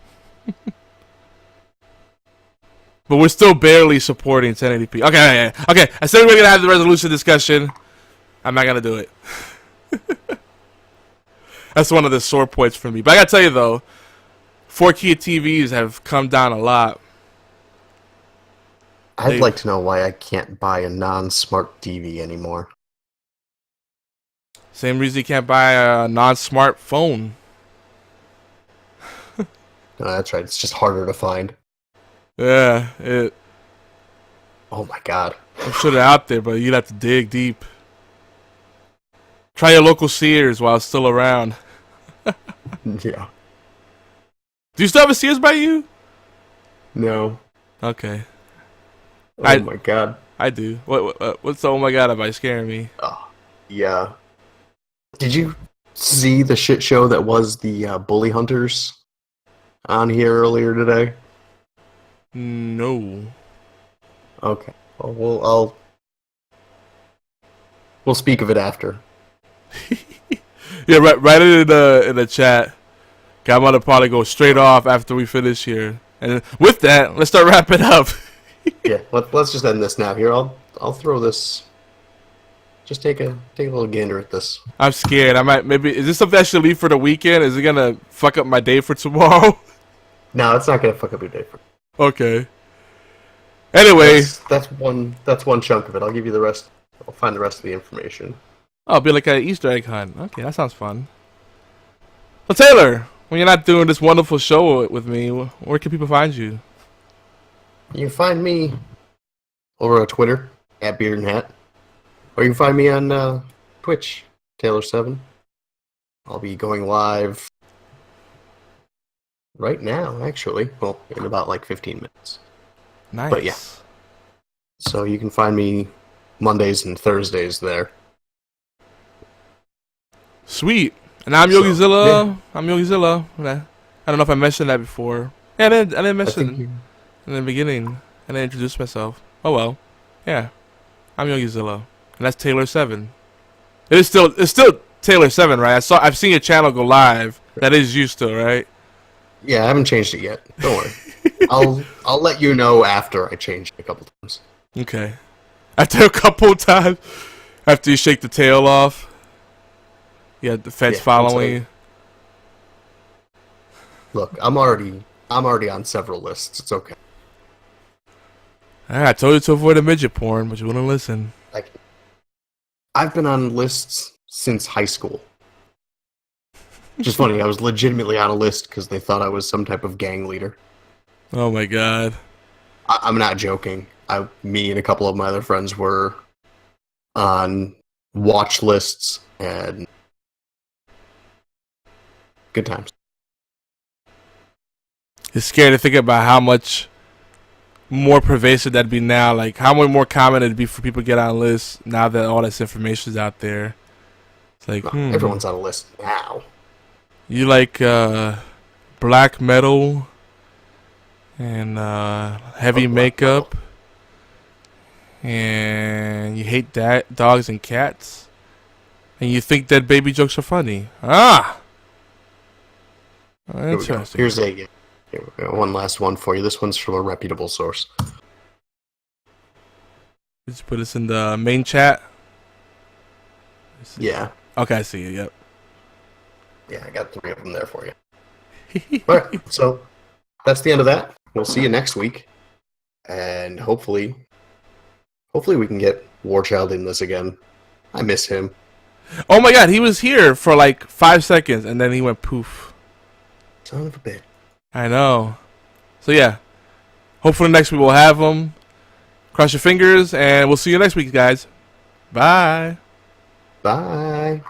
But we're still barely supporting 1080p. Okay. I said we were gonna have the resolution discussion. I'm not gonna do it. That's one of the sore points for me. But I gotta tell you though, 4K TVs have come down a lot. I'd like to know why I can't buy a non-smart TV anymore. Same reason you can't buy a non-smart phone. No, that's right. It's just harder to find. Yeah, Oh my god. I'm sure they're out there, but you'd have to dig deep. Try your local Sears while it's still around. Yeah. Do you still have a Sears by you? No. Okay. Oh my god. I do. What's the oh my god about scaring me? Oh, yeah. Did you see the shit show that was the Bully Hunters on here earlier today? No. Okay. Well, we'll speak of it after. Yeah, right in the chat. I'm gonna probably go straight off after we finish here. And with that, let's start wrapping up. Yeah, let's just end this now. Here, I'll throw this. Just take a little gander at this. I'm scared. I might maybe. Is this something I should leave for the weekend? Is it gonna fuck up my day for tomorrow? No, it's not gonna fuck up your day. Okay. Anyway, that's one chunk of it. I'll give you the rest. I'll find the rest of the information. Oh, it'll be like an Easter egg hunt. Okay, that sounds fun. Well, Taylor, when you're not doing this wonderful show with me, where can people find you? You can find me over on Twitter at Beard and Hat, or you can find me on Twitch, Taylor7. I'll be going live right now, actually. Well, in about like 15 minutes. Nice. But yeah. So you can find me Mondays and Thursdays there. Sweet. And I'm Yogizilla. Yeah. I'm Yogizilla. I don't know if I mentioned that before. Yeah, I didn't mention it in the beginning. I didn't introduce myself. Oh well. Yeah. I'm Yogizilla. And that's Taylor7. It's still Taylor7, right? I've seen your channel go live. That is you still, right? Yeah, I haven't changed it yet. Don't worry. I'll let you know after I change it a couple times. Okay. After a couple times, after you shake the tail off, yeah, the feds following you. Look, I'm already on several lists. It's okay. I told you to avoid the midget porn, but you wouldn't listen. I've been on lists since high school. Which is funny. I was legitimately on a list because they thought I was some type of gang leader. Oh my god. I'm not joking. Me and a couple of my other friends were on watch lists and good times. It's scary to think about how much more pervasive that'd be now. Like how much more common it'd be for people to get on lists now that all this information's out there. It's like everyone's on a list now. You like black metal and heavy makeup, and you hate dogs and cats, and you think that baby jokes are funny. Interesting. Here's one last one for you. This one's from a reputable source. Just put this in the main chat. Yeah. Okay, I see it. Yep. Yeah, I got 3 of them there for you. All right, so that's the end of that. We'll see you next week, and hopefully we can get Warchild in this again. I miss him. Oh my God, he was here for like 5 seconds, and then he went poof. Son of a bitch. I know. So yeah, hopefully next week we'll have him. Cross your fingers, and we'll see you next week, guys. Bye. Bye.